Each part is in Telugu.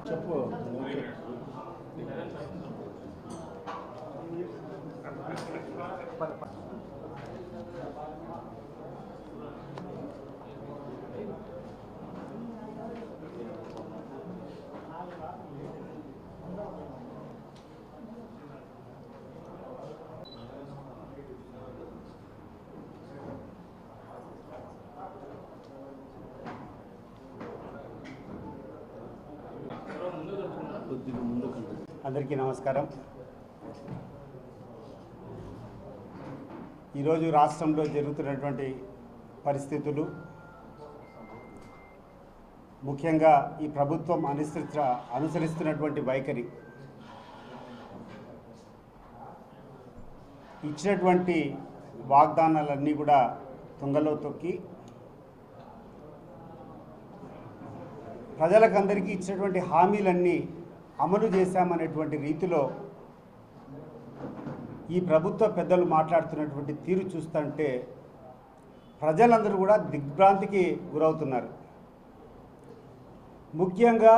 చెప్పు. అందరికీ నమస్కారం. ఈరోజు రాష్ట్రంలో జరుగుతున్నటువంటి పరిస్థితులు, ముఖ్యంగా ఈ ప్రభుత్వం అనుసరిస్తున్నటువంటి వైఖరి, ఇచ్చినటువంటి వాగ్దానాలన్నీ కూడా తుంగలో తొక్కి ప్రజలకందరికీ ఇచ్చినటువంటి హామీలన్నీ అమలు చేశామనేటువంటి రీతిలో ఈ ప్రభుత్వ పెద్దలు మాట్లాడుతున్నటువంటి తీరు చూస్తుంటే ప్రజలందరూ కూడా దిగ్భ్రాంతికి గురవుతున్నారు. ముఖ్యంగా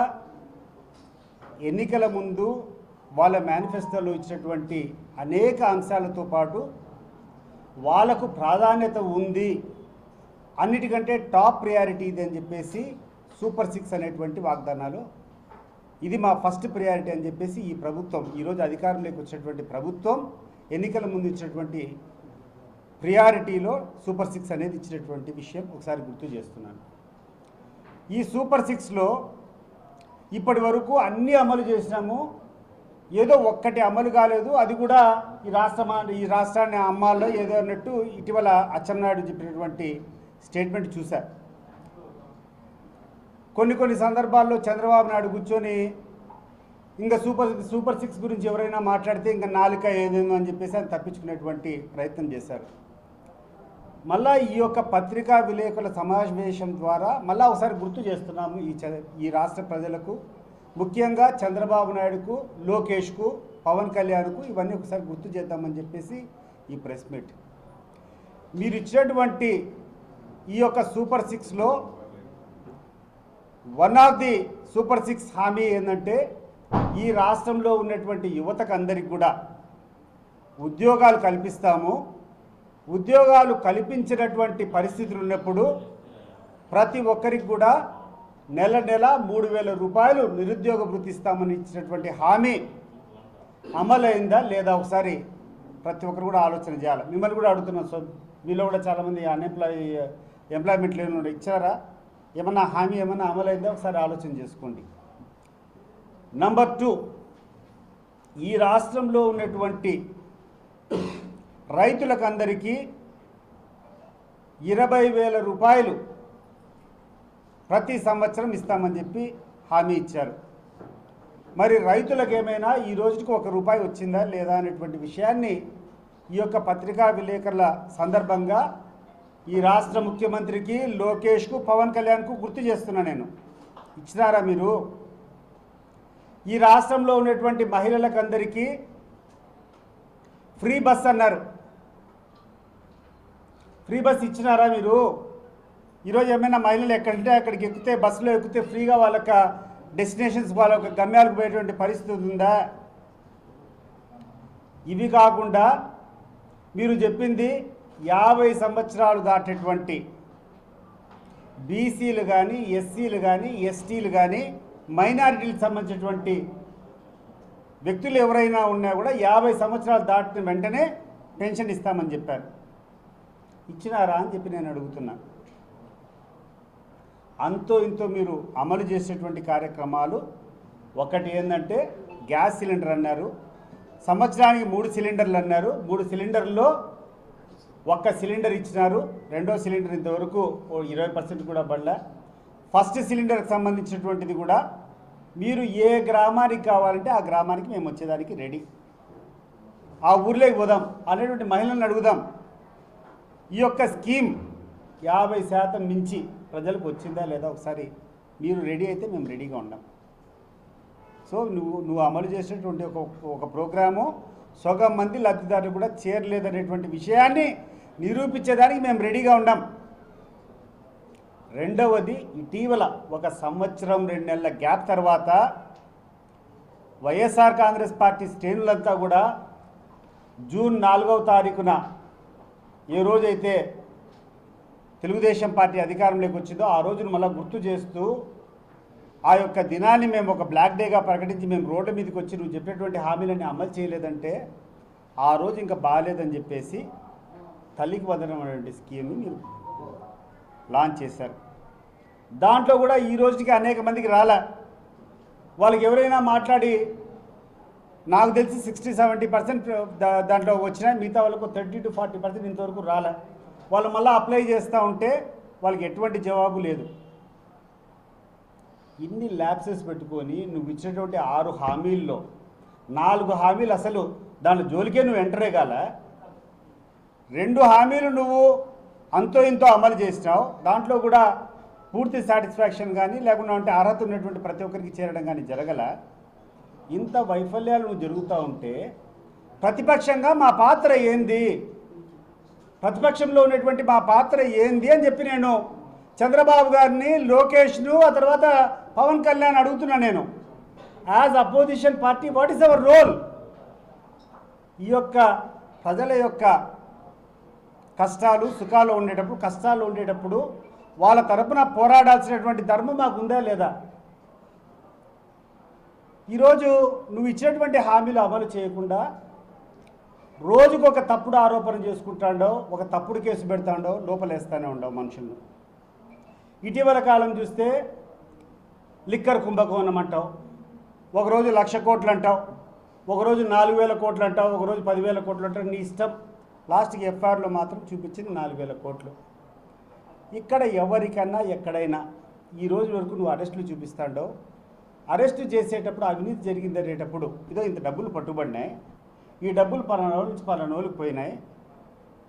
ఎన్నికల ముందు వాళ్ళ మేనిఫెస్టోలో ఇచ్చినటువంటి అనేక అంశాలతో పాటు వాళ్ళకు ప్రాధాన్యత ఉంది, అన్నిటికంటే టాప్ ప్రయారిటీ ఇది అని చెప్పేసి సూపర్ 6 అనేటువంటి వాగ్దానాలు, ఇది మా ఫస్ట్ ప్రయారిటీ అని చెప్పేసి ఈ ప్రభుత్వం, ఈరోజు అధికారంలోకి వచ్చినటువంటి ప్రభుత్వం ఎన్నికల ముందు ఇచ్చినటువంటి ప్రియారిటీలో సూపర్ 6 అనేది ఇచ్చినటువంటి విషయం ఒకసారి గుర్తు చేస్తున్నాను. ఈ సూపర్ 6లో ఇప్పటి వరకు అన్నీ అమలు చేసినాము, ఏదో ఒక్కటి అమలు కాలేదు, అది కూడా ఈ రాష్ట్రాన్ని అమ్మాలో ఏదో అన్నట్టు ఇటీవల అచ్చెన్నాయుడు చెప్పినటువంటి స్టేట్మెంట్ చూశారు. కొన్ని సందర్భాల్లో చంద్రబాబు నాయుడు కూర్చొని ఇంకా సూపర్ 6 గురించి ఎవరైనా మాట్లాడితే ఇంకా నాలుక ఏదేందో అని చెప్పేసి అని తప్పించుకునేటువంటి ప్రయత్నం చేశారు. మళ్ళా ఈ యొక్క పత్రికా విలేకరుల సమావేశం ద్వారా మళ్ళీ ఒకసారి గుర్తు చేస్తున్నాము ఈ రాష్ట్ర ప్రజలకు, ముఖ్యంగా చంద్రబాబు నాయుడుకు, లోకేష్కు, పవన్ కళ్యాణ్కు ఇవన్నీ ఒకసారి గుర్తు చేద్దామని చెప్పేసి ఈ ప్రెస్ మీట్. మీరు ఇచ్చినటువంటి ఈ యొక్క సూపర్ 6లో వన్ ఆఫ్ ది సూపర్ 6 హామీ ఏంటంటే ఈ రాష్ట్రంలో ఉన్నటువంటి యువతకు అందరికి కూడా ఉద్యోగాలు కల్పిస్తాము. ఉద్యోగాలు కల్పించినటువంటి పరిస్థితులు ఉన్నప్పుడు ప్రతి ఒక్కరికి కూడా నెల 3,000 రూపాయలు నిరుద్యోగ భృతి ఇస్తామని ఇచ్చినటువంటి హామీ అమలైందా లేదా ఒకసారి ప్రతి ఒక్కరు కూడా ఆలోచన చేయాలి. మిమ్మల్ని కూడా అడుగుతున్నాం. సో మీలో కూడా చాలామంది ఎంప్లాయ్మెంట్ లేని ఇచ్చారా, ఏమన్నా హామీ ఏమన్నా అమలైందా ఒకసారి ఆలోచన చేసుకోండి. నంబర్ 2, ఈ రాష్ట్రంలో ఉన్నటువంటి రైతులకు అందరికీ 20,000 రూపాయలు ప్రతి సంవత్సరం ఇస్తామని చెప్పి హామీ ఇచ్చారు. మరి రైతులకు ఏమైనా ఈ రోజుకి ₹1 వచ్చిందా లేదా అనేటువంటి విషయాన్ని ఈ యొక్క పత్రికా విలేకరుల సందర్భంగా ఈ రాష్ట్ర ముఖ్యమంత్రికి, లోకేష్కు, పవన్ కళ్యాణ్కు గుర్తు చేస్తున్నా నేను. ఇచ్చినారా మీరు? ఈ రాష్ట్రంలో ఉన్నటువంటి మహిళలకు అందరికీ ఫ్రీ బస్ అన్నారు, ఫ్రీ బస్ ఇచ్చినారా మీరు? ఈరోజు ఏమైనా మహిళలు ఎక్కడంటే అక్కడికి ఎక్కితే, బస్సులో ఎక్కితే ఫ్రీగా వాళ్ళ డెస్టినేషన్స్, వాళ్ళ గమ్యాలకు పోయేటువంటి పరిస్థితి ఉందా? ఇవి కాకుండా మీరు చెప్పింది 50 సంవత్సరాలు దాటేటువంటి బీసీలు కానీ, ఎస్సీలు కానీ, ఎస్టీలు కానీ, మైనారిటీలకు సంబంధించినటువంటి వ్యక్తులు ఎవరైనా ఉన్నా కూడా 50 సంవత్సరాలు దాటిన వెంటనే పెన్షన్ ఇస్తామని చెప్పారు. ఇచ్చినారా అని చెప్పి నేను అడుగుతున్నా. అంతో ఇంతో మీరు అమలు చేసేటువంటి కార్యక్రమాలు ఒకటి ఏంటంటే గ్యాస్ సిలిండర్ అన్నారు, సంవత్సరానికి 3 సిలిండర్లు అన్నారు. 3 సిలిండర్లో 1 సిలిండర్ ఇచ్చినారు, 2వ సిలిండర్ ఇంతవరకు 20% కూడా పడలే. ఫస్ట్ సిలిండర్కి సంబంధించినటువంటిది కూడా మీరు ఏ గ్రామానికి కావాలంటే ఆ గ్రామానికి మేము వచ్చేదానికి రెడీ, ఆ ఊర్లోకి పోదాం అనేటువంటి మహిళలను అడుగుదాం. ఈ యొక్క స్కీమ్ 50% మించి ప్రజలకు వచ్చిందా లేదా ఒకసారి మీరు రెడీ అయితే మేము రెడీగా ఉన్నాం. సో నువ్వు అమలు చేసేటువంటి ఒక ప్రోగ్రాము సగం మంది లబ్ధిదారులు కూడా చేరలేదనేటువంటి విషయాన్ని నిరూపించేదానికి మేము రెడీగా ఉన్నాం. రెండవది, ఇటీవల ఒక సంవత్సరం 2 నెలల గ్యాప్ తర్వాత వైఎస్ఆర్ కాంగ్రెస్ పార్టీ శ్రేణులంతా కూడా జూన్ 4వ తారీఖున ఏ రోజైతే తెలుగుదేశం పార్టీ అధికారంలోకి వచ్చిందో ఆ రోజును మళ్ళీ గుర్తు చేస్తూ ఆ యొక్క దినాన్ని మేము ఒక బ్లాక్ డేగా ప్రకటించి మేము రోడ్ల మీదకి వచ్చి నువ్వు చెప్పినటువంటి హామీలన్నీ అమలు చేయలేదంటే ఆ రోజు ఇంకా బాగాలేదని చెప్పేసి తల్లికి వందనం అనేటువంటి స్కీమ్ని మీరు లాంచ్ చేశారు. దాంట్లో కూడా ఈ రోజుకి అనేక మందికి రాలే. వాళ్ళకి ఎవరైనా మాట్లాడి నాకు తెలిసి 60-70% దాంట్లో వచ్చినా, మిగతా వాళ్ళకు 30-40% ఇంతవరకు రాలే. వాళ్ళు మళ్ళీ అప్లై చేస్తూ ఉంటే వాళ్ళకి ఎటువంటి జవాబు లేదు. ఇన్ని ల్యాబ్సెస్ పెట్టుకొని నువ్వు ఇచ్చినటువంటి 6 హామీల్లో 4 హామీలు అసలు దాని జోలికే నువ్వు ఎంటరే కాల. 2 హామీలు నువ్వు అంతో ఇంతో అమలు చేసినావు. దాంట్లో కూడా పూర్తి సాటిస్ఫాక్షన్ కానీ లేకుండా అంటే అర్హత ఉన్నటువంటి ప్రతి ఒక్కరికి చేరడం కానీ జరగల. ఇంత వైఫల్యాలు నువ్వు జరుగుతూ ఉంటే ప్రతిపక్షంగా మా పాత్ర ఏంది, ప్రతిపక్షంలో ఉన్నటువంటి మా పాత్ర ఏంది అని చెప్పి నేను చంద్రబాబు గారిని, లోకేష్ను, ఆ తర్వాత పవన్ కళ్యాణ్ అడుగుతున్నా. నేను as opposition party what is our role? ఈ యొక్క ప్రజల యొక్క కష్టాలు సుఖాలు ఉండేటప్పుడు వాళ్ళ తరపున పోరాడాల్సినటువంటి ధర్మం మాకు ఉందా లేదా? ఈరోజు నువ్వు ఇచ్చినటువంటి హామీలు అమలు చేయకుండా రోజుకు ఒక తప్పుడు ఆరోపణ చేసుకుంటాడో, ఒక తప్పుడు కేసు పెడతాడో, లోపలేస్తూనే ఉండవు మనుషులను. ఇటీవల కాలం చూస్తే లిక్కర్ కుంభకోణం అంటావు, ఒకరోజు 1,00,000 కోట్లు అంటావు, ఒకరోజు 4,000 కోట్లు అంటావు, ఒకరోజు 10,000 కోట్లు అంటావు, నీ ఇష్టం. లాస్ట్కి ఎఫ్ఐఆర్లో మాత్రం చూపించింది 4,000 కోట్లు. ఇక్కడ ఎవరికన్నా ఎక్కడైనా ఈ రోజు వరకు నువ్వు అరెస్టులు చూపిస్తాడో, అరెస్టు చేసేటప్పుడు అవినీతి జరిగిందనేటప్పుడు ఇదో ఇంత డబ్బులు పట్టుబడినాయి, ఈ డబ్బులు పలానా నుంచి పలానా రోజులకు పోయినాయి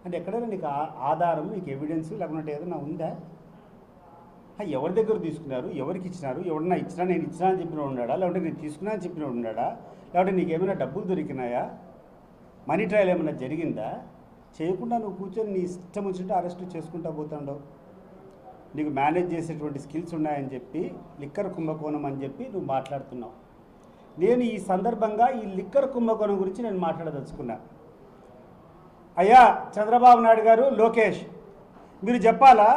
అంటే ఎక్కడైనా నీకు ఆధారం, నీకు ఎవిడెన్స్ లేకుంటే ఏదైనా ఉందా? ఎవరి దగ్గర తీసుకున్నారు, ఎవరికి ఇచ్చినారు, ఎవరన్నా ఇచ్చినా నేను ఇచ్చినా అని చెప్పిన ఉన్నాడా, లేకుంటే నేను తీసుకున్నా అని చెప్పిన ఉన్నాడా, లేకుంటే నీకు ఏమైనా డబ్బులు దొరికినాయా, మనీ ట్రయల్ ఏమైనా జరిగిందా? చేయకుండా నువ్వు కూర్చొని నీ ఇష్టం వచ్చినట్టు అరెస్టు చేసుకుంటా పోతాండవు. నీకు మేనేజ్ చేసేటువంటి స్కిల్స్ ఉన్నాయని చెప్పి లిక్కర్ కుంభకోణం అని చెప్పి నువ్వు మాట్లాడుతున్నావు. నేను ఈ సందర్భంగా ఈ లిక్కర్ కుంభకోణం గురించి నేను మాట్లాడదలుచుకున్నా. అయ్యా చంద్రబాబు నాయుడు గారు, లోకేష్, మీరు చెప్పాలా,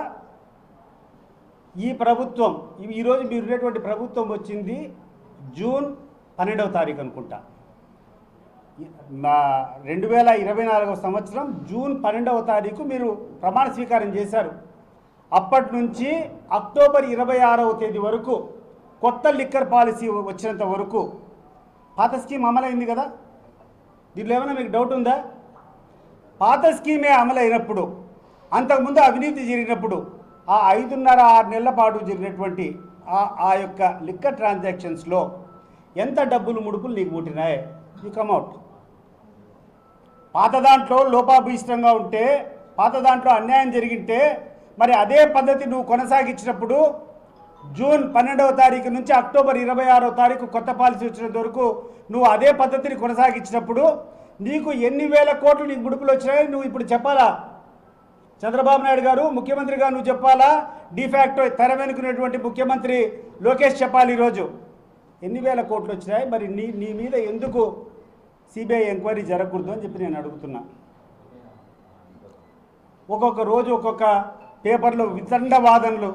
ఈ ప్రభుత్వం ఈరోజు మీరు ఉన్నటువంటి ప్రభుత్వం వచ్చింది జూన్ 12వ తారీఖు అనుకుంటా, 2024వ సంవత్సరం జూన్ 12వ తారీఖు మీరు ప్రమాణ స్వీకారం చేశారు. అప్పటి నుంచి అక్టోబర్ 26వ తేదీ వరకు కొత్త లిక్కర్ పాలసీ వచ్చినంత వరకు పాత స్కీమ్ అమలైంది కదా. దీంట్లో ఏమైనా మీకు డౌట్ ఉందా? పాత స్కీమే అమలైనప్పుడు, అంతకుముందు అవినీతి జరిగినప్పుడు ఆ 5.5-6 నెలల పాటు జరిగినటువంటి ఆ యొక్క లిక్కర్ ట్రాన్సాక్షన్స్లో ఎంత డబ్బులు ముడుపులు నీకు ముట్టినాయి? You come out. పాత దాంట్లో లోపాభీష్టంగా ఉంటే, పాత దాంట్లో అన్యాయం జరిగింటే మరి అదే పద్ధతి నువ్వు కొనసాగించినప్పుడు జూన్ 12వ తారీఖు నుంచి అక్టోబర్ 26వ తారీఖు కొత్త పాలసీ వచ్చినంత వరకు నువ్వు అదే పద్ధతిని కొనసాగించినప్పుడు నీకు ఎన్ని వేల కోట్లు నీకు ముడుపులు వచ్చినాయి నువ్వు ఇప్పుడు చెప్పాలా? చంద్రబాబు నాయుడు గారు ముఖ్యమంత్రిగా నువ్వు చెప్పాలా? డిఫాక్టో తెర వెనుకున్నటువంటి ముఖ్యమంత్రి లోకేష్ చెప్పాలి ఈరోజు ఎన్ని వేల కోట్లు వచ్చినాయి, మరి నీ మీద ఎందుకు సిబిఐ ఎంక్వైరీ జరగకూడదు అని చెప్పి నేను అడుగుతున్నా. ఒక్కొక్క రోజు ఒక్కొక్క పేపర్లో వితండ వాదనలు.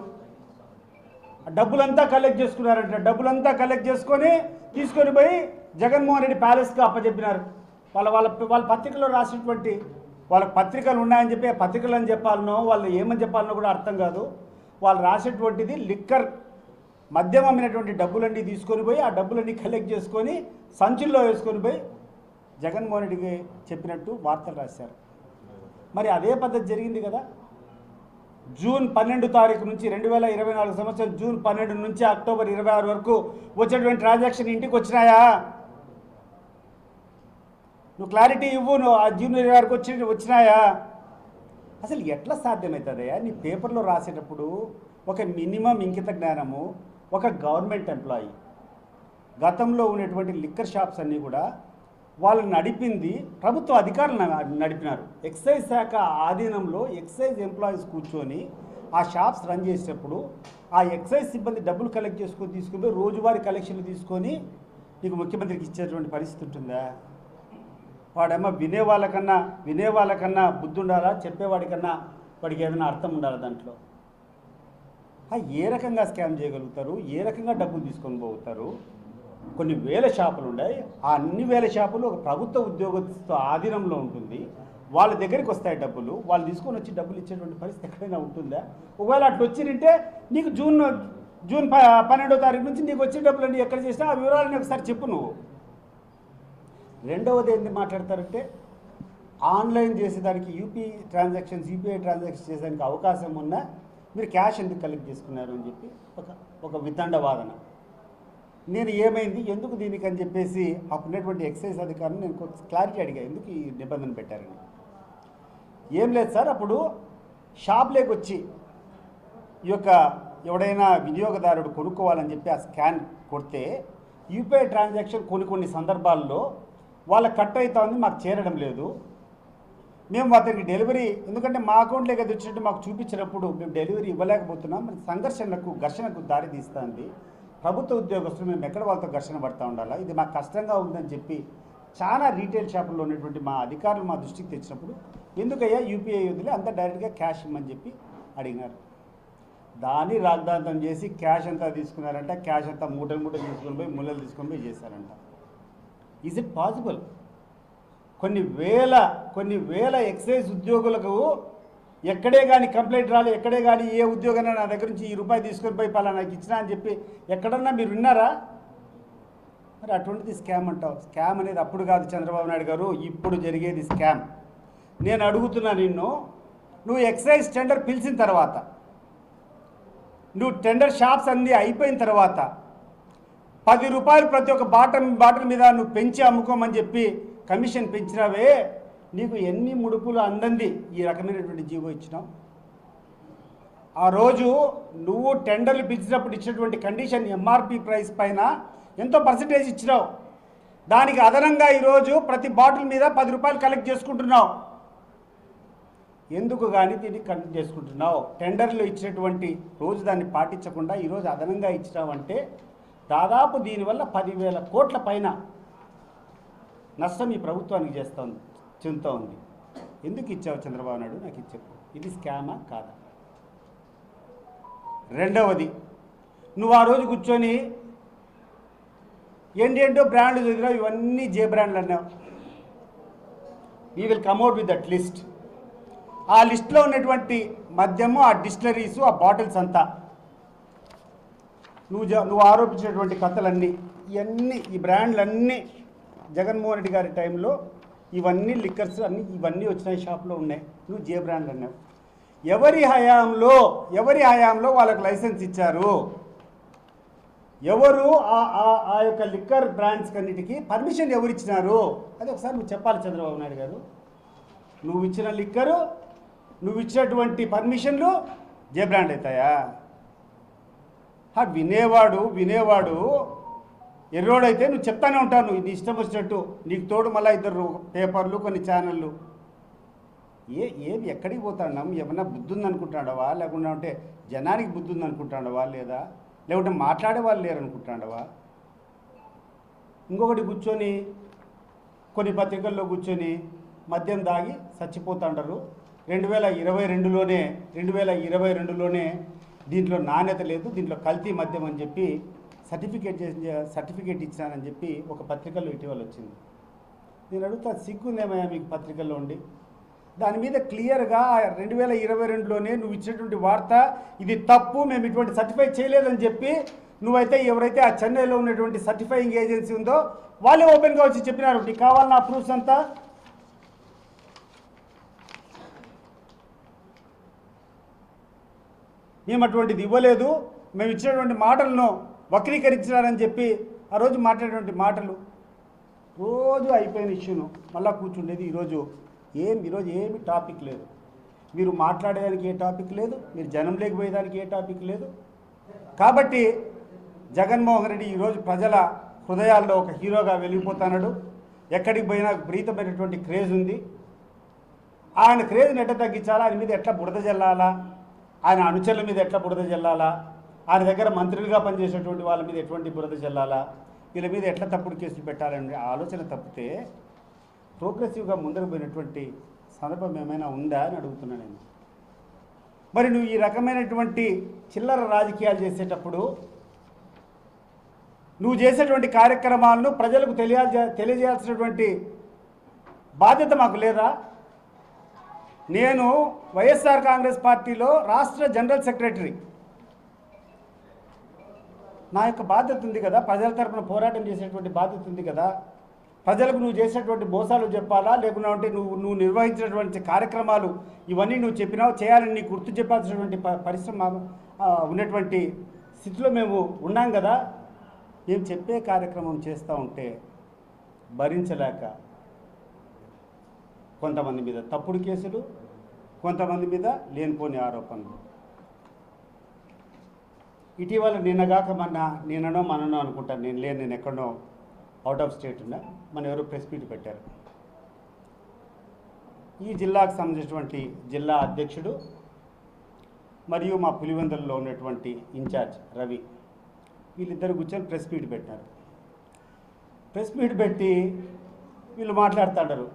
డబ్బులంతా కలెక్ట్ చేసుకున్నారంట, డబ్బులంతా కలెక్ట్ చేసుకొని తీసుకొని పోయి జగన్మోహన్ రెడ్డి ప్యాలెస్కి అప్పచెప్పినారు. వాళ్ళ పత్రికలో రాసినటువంటి వాళ్ళ పత్రికలు ఉన్నాయని చెప్పి పత్రికలు అని చెప్పాలనో వాళ్ళు ఏమని చెప్పాలనో కూడా అర్థం కాదు. వాళ్ళు రాసేటువంటిది లిక్కర్ మద్యం అమ్మినటువంటి డబ్బులన్నీ తీసుకొని పోయి ఆ డబ్బులన్నీ కలెక్ట్ చేసుకొని సంచుల్లో వేసుకొని పోయి జగన్మోహన్ రెడ్డికి చెప్పినట్టు వార్తలు రాశారు. మరి అదే పద్ధతి జరిగింది కదా. జూన్ 12 తారీఖు నుంచి 2024 సంవత్సరం జూన్ 12 నుంచి అక్టోబర్ 26 వరకు వచ్చేటువంటి ట్రాన్సాక్షన్ ఇంటికి వచ్చినాయా? నువ్వు క్లారిటీ ఇవ్వు. నువ్వు ఆ జూన్ 26 వచ్చినాయా? అసలు ఎట్లా సాధ్యమవుతుందయ్యా? నీ పేపర్లో రాసేటప్పుడు ఒక మినిమం ఇంకిత జ్ఞానము ఒక గవర్నమెంట్ ఎంప్లాయీ, గతంలో ఉన్నటువంటి లిక్కర్ షాప్స్ అన్నీ కూడా వాళ్ళు నడిపింది ప్రభుత్వ అధికారులు నడిపినారు. ఎక్సైజ్ శాఖ ఆధీనంలో ఎక్సైజ్ ఎంప్లాయీస్ కూర్చొని ఆ షాప్స్ రన్ చేసేటప్పుడు ఆ ఎక్సైజ్ సిబ్బంది డబ్బులు కలెక్ట్ చేసుకొని తీసుకుని రోజువారీ కలెక్షన్లు తీసుకొని నీకు ముఖ్యమంత్రికి ఇచ్చేటువంటి పరిస్థితి ఉంటుందా? వాడేమో వినేవాళ్ళకన్నా బుద్ధి ఉండాలా, చెప్పేవాడికన్నా వాడికి ఏదైనా అర్థం ఉండాలా దాంట్లో? ఏ రకంగా స్కామ్ చేయగలుగుతారు? ఏ రకంగా డబ్బులు తీసుకొని పోతారు? కొన్ని వేల షాపులు ఉన్నాయి. ఆ అన్ని వేల షాపులు ఒక ప్రభుత్వ ఉద్యోగస్తుల ఆధీనంలో ఉంటుంది. వాళ్ళ దగ్గరికి వస్తాయి డబ్బులు, వాళ్ళు తీసుకొని వచ్చి డబ్బులు ఇచ్చేటువంటి పరిస్థితి ఎక్కడైనా ఉంటుందా? ఒకవేళ అట్లా వచ్చింటే నీకు జూన్ 12వ తారీఖు నుంచి నీకు వచ్చే డబ్బులన్నీ ఎక్కడ చేసినా ఆ వివరాలని ఒకసారి చెప్పు నువ్వు. రెండవది ఏంటి మాట్లాడతారంటే ఆన్లైన్ చేసేదానికి యూపీఐ ట్రాన్సాక్షన్స్ చేసేదానికి అవకాశం ఉన్నా మీరు క్యాష్ ఎందుకు కలెక్ట్ చేసుకున్నారు అని చెప్పి ఒక వితండ వాదన. నేను ఏమైంది, ఎందుకు దీనికి అని చెప్పేసి అప్పుడున్నటువంటి ఎక్సైజ్ అధికారులు నేను కొంచెం క్లారిటీ అడిగా, ఎందుకు ఈ నిబంధన పెట్టారని. ఏం లేదు సార్, అప్పుడు షాప్లోకి వచ్చి ఈ యొక్క ఎవడైనా వినియోగదారుడు కొనుక్కోవాలని చెప్పి ఆ స్కాన్ కొడితే యూపీఐ ట్రాన్సాక్షన్ కొన్ని సందర్భాల్లో వాళ్ళకి కట్ అవుతా ఉంది, మాకు చేరడం లేదు. మేము అతనికి డెలివరీ, ఎందుకంటే మా అకౌంట్లోకి అది వచ్చినట్టు మాకు చూపించినప్పుడు మేము డెలివరీ ఇవ్వలేకపోతున్నాం, మన ఘర్షణకు దారి తీస్తుంది. ప్రభుత్వ ఉద్యోగస్తులు మేము ఎక్కడ వాళ్ళతో ఘర్షణ పడుతూ ఉండాలా, ఇది మాకు కష్టంగా ఉందని చెప్పి చాలా రీటైల్ షాపుల్లో ఉన్నటువంటి మా అధికారులు మా దృష్టికి తెచ్చినప్పుడు ఎందుకయ్యా యూపీఐ వదిలే అంతా డైరెక్ట్గా క్యాష్ ఇమ్మని చెప్పి అడిగినారు. దాన్ని రాద్ధాంతం చేసి క్యాష్ అంతా తీసుకున్నారంట. క్యాష్ అంతా మూటలు తీసుకొని పోయి ముళ్ళలు తీసుకొని పోయి చేశారంట. Is it possible? కొన్ని వేల ఎక్సైజ్ ఉద్యోగులకు ఎక్కడే కానీ కంప్లైంట్ రాలి, ఎక్కడే కానీ ఏ ఉద్యోగైనా నా దగ్గర నుంచి ₹1 తీసుకొని పోయి పలానాకి ఇచ్చినా అని చెప్పి ఎక్కడన్నా మీరు విన్నారా? మరి అటువంటిది స్కామ్ అంటావు. స్కామ్ అనేది అప్పుడు కాదు చంద్రబాబు నాయుడు గారు, ఇప్పుడు జరిగేది స్కామ్. నేను అడుగుతున్నా నిన్ను, నువ్వు ఎక్సైజ్ టెండర్ పిలిచిన తర్వాత, నువ్వు టెండర్ షాప్స్ అన్నీ అయిపోయిన తర్వాత ₹10 ప్రతి ఒక్క బాటిల్ మీద నువ్వు పెంచి అమ్ముకోమని చెప్పి కమిషన్ పెంచినావే, నీకు ఎన్ని ముడుపులు అందంది ఈ రకమైనటువంటి జీవో ఇచ్చినావు? ఆ రోజు నువ్వు టెండర్లు పిలిచినప్పుడు ఇచ్చినటువంటి కండిషన్ ఎంఆర్పి ప్రైస్ పైన ఎంతో పర్సంటేజ్ ఇచ్చినావు. దానికి అదనంగా ఈరోజు ప్రతి బాటిల్ మీద ₹10 కలెక్ట్ చేసుకుంటున్నావు. ఎందుకు కానీ దీన్ని కలెక్ట్ చేసుకుంటున్నావు? టెండర్లు ఇచ్చినటువంటి రోజు దాన్ని పాటించకుండా ఈరోజు అదనంగా ఇచ్చినావంటే దాదాపు దీనివల్ల 10,000 కోట్ల పైన నష్టం ఈ ప్రభుత్వానికి చెందుతూ ఉంది. ఎందుకు ఇచ్చావు చంద్రబాబు నాయుడు? నాకు ఇది చెప్పు, ఇది స్కామా కాదా? రెండవది, నువ్వు ఆ రోజు కూర్చొని ఏంటేంటో బ్రాండ్లు చదివినావు, ఇవన్నీ జే బ్రాండ్లు అన్నావు. We will come at with that list. ఆ లిస్ట్లో ఉన్నటువంటి మద్యము, ఆ డిస్టిలరీసు, ఆ బాటిల్స్ అంతా నువ్వు ఆరోపించినటువంటి కథలన్నీ, ఈ బ్రాండ్లన్నీ జగన్మోహన్ రెడ్డి గారి టైంలో ఇవన్నీ లిక్కర్స్ అన్నీ ఇవన్నీ వచ్చినాయి, షాప్లో ఉన్నాయి. నువ్వు జే బ్రాండ్ అన్నావు. ఎవరి హయాంలో వాళ్ళకు లైసెన్స్ ఇచ్చారు? ఎవరు ఆ యొక్క లిక్కర్ బ్రాండ్స్ అన్నిటికీ పర్మిషన్ ఎవరు ఇచ్చినారు? అది ఒకసారి నువ్వు చెప్పాలి చంద్రబాబు నాయుడు గారు. నువ్వు ఇచ్చిన లిక్కరు, నువ్వు ఇచ్చినటువంటి పర్మిషన్లు జే బ్రాండ్ అవుతాయా? వినేవాడు ఎర్రోడైతే నువ్వు చెప్తానే ఉంటాను, నీ ఇష్టం వచ్చినట్టు. నీకు తోడు మళ్ళీ 2 పేపర్లు, కొన్ని ఛానళ్ళు. ఏది ఎక్కడికి పోతాడాం? ఏమన్నా బుద్ధి ఉందనుకుంటాడవా? లేకుండా ఉంటే జనానికి బుద్ధి ఉందనుకుంటాడవా? లేకుంటే మాట్లాడే వాళ్ళు లేరనుకుంటాడవా? ఇంకొకటి కూర్చొని కొన్ని పత్రికల్లో కూర్చొని మద్యం దాగి చచ్చిపోతాంటారు. 2022లోనే దీంట్లో నాణ్యత లేదు, దీంట్లో కల్తీ మద్యం అని చెప్పి సర్టిఫికేట్ ఇచ్చానని చెప్పి ఒక పత్రికల్లో ఇటీవల వచ్చింది. నేను అడుగుతా, సిగ్గుందేమయ్యా మీకు పత్రికల్లో ఉండి? దాని మీద క్లియర్గా 2022లోనే నువ్వు ఇచ్చినటువంటి వార్త ఇది తప్పు, మేము ఇటువంటి సర్టిఫై చేయలేదని చెప్పి ఎవరైతే ఆ చెన్నైలో ఉన్నటువంటి సర్టిఫైయింగ్ ఏజెన్సీ ఉందో వాళ్ళే ఓపెన్గా వచ్చి చెప్పినారు, నీకు కావాలన్న ప్రూఫ్స్ అంతా. మేము అటువంటిది ఇవ్వలేదు, మేము ఇచ్చినటువంటి మాటలను వక్రీకరించినారని చెప్పి ఆ రోజు మాట్లాడేటువంటి మాటలు రోజు అయిపోయిన ఇష్యూను మళ్ళా కూర్చుండేది. ఈరోజు ఏమి టాపిక్ లేదు, మీరు మాట్లాడేదానికి ఏ టాపిక్ లేదు, మీరు జనం లేకపోయేదానికి ఏ టాపిక్ లేదు. కాబట్టి జగన్మోహన్ రెడ్డి ఈరోజు ప్రజల హృదయాల్లో ఒక హీరోగా వెలిగిపోతున్నాడు. ఎక్కడికి పోయినా విపరీతమైనటువంటి క్రేజ్ ఉంది. ఆయన క్రేజ్ని ఎట్లా తగ్గించాలా, ఆయన మీద ఎట్లా బురద జల్లాలా, ఆయన అనుచరుల మీద ఎట్లా బురద చల్లాలా, ఆయన దగ్గర మంత్రులుగా పనిచేసేటువంటి వాళ్ళ మీద ఎటువంటి బురద చల్లాలా, వీళ్ళ మీద ఎట్లా తప్పుడు కేసులు పెట్టాలనే ఆలోచన తప్పితే ప్రోగ్రెసివ్గా ముందుకు పోయినటువంటి సందర్భం ఏమైనా ఉందా అని అడుగుతున్నాను నేను. మరి నువ్వు ఈ రకమైనటువంటి చిల్లర రాజకీయాలు చేసేటప్పుడు నువ్వు చేసేటువంటి కార్యక్రమాలను ప్రజలకు తెలియజేయాల్సినటువంటి బాధ్యత మాకు లేదా? నేను వైఎస్ఆర్ కాంగ్రెస్ పార్టీలో రాష్ట్ర జనరల్ సెక్రటరీ, నా యొక్క బాధ్యత ఉంది కదా, ప్రజల తరపున పోరాటం చేసేటువంటి బాధ్యత ఉంది కదా. ప్రజలకు నువ్వు చేసేటువంటి మోసాలు చెప్పాలా, లేకుంటే నువ్వు నిర్వహించినటువంటి కార్యక్రమాలు ఇవన్నీ నువ్వు చెప్పినావు, చేయాలని నీకు గుర్తు చెప్పాల్సినటువంటి పరిశ్రమ ఉన్నటువంటి స్థితిలో మేము ఉన్నాం కదా. మేము చెప్పే కార్యక్రమం చేస్తూ ఉంటే భరించలేక కొంతమంది మీద తప్పుడు కేసులు, కొంతమంది మీద లేనిపోని ఆరోపణలు. ఇటీవల నిన్నగాక నిన్ననో మననో అనుకుంటాను, నేను ఎక్కడో అవుట్ ఆఫ్ స్టేట్ ఉన్నా, మన ఎవరో ప్రెస్ మీట్ పెట్టారు. ఈ జిల్లాకు సంబంధించినటువంటి జిల్లా అధ్యక్షుడు మరియు మా పులివెందులలో ఉన్నటువంటి ఇన్ఛార్జ్ రవి, వీళ్ళిద్దరు కూర్చొని ప్రెస్ మీట్ పెట్టారు. ప్రెస్ మీట్ పెట్టి వీళ్ళు మాట్లాడుతున్నారు,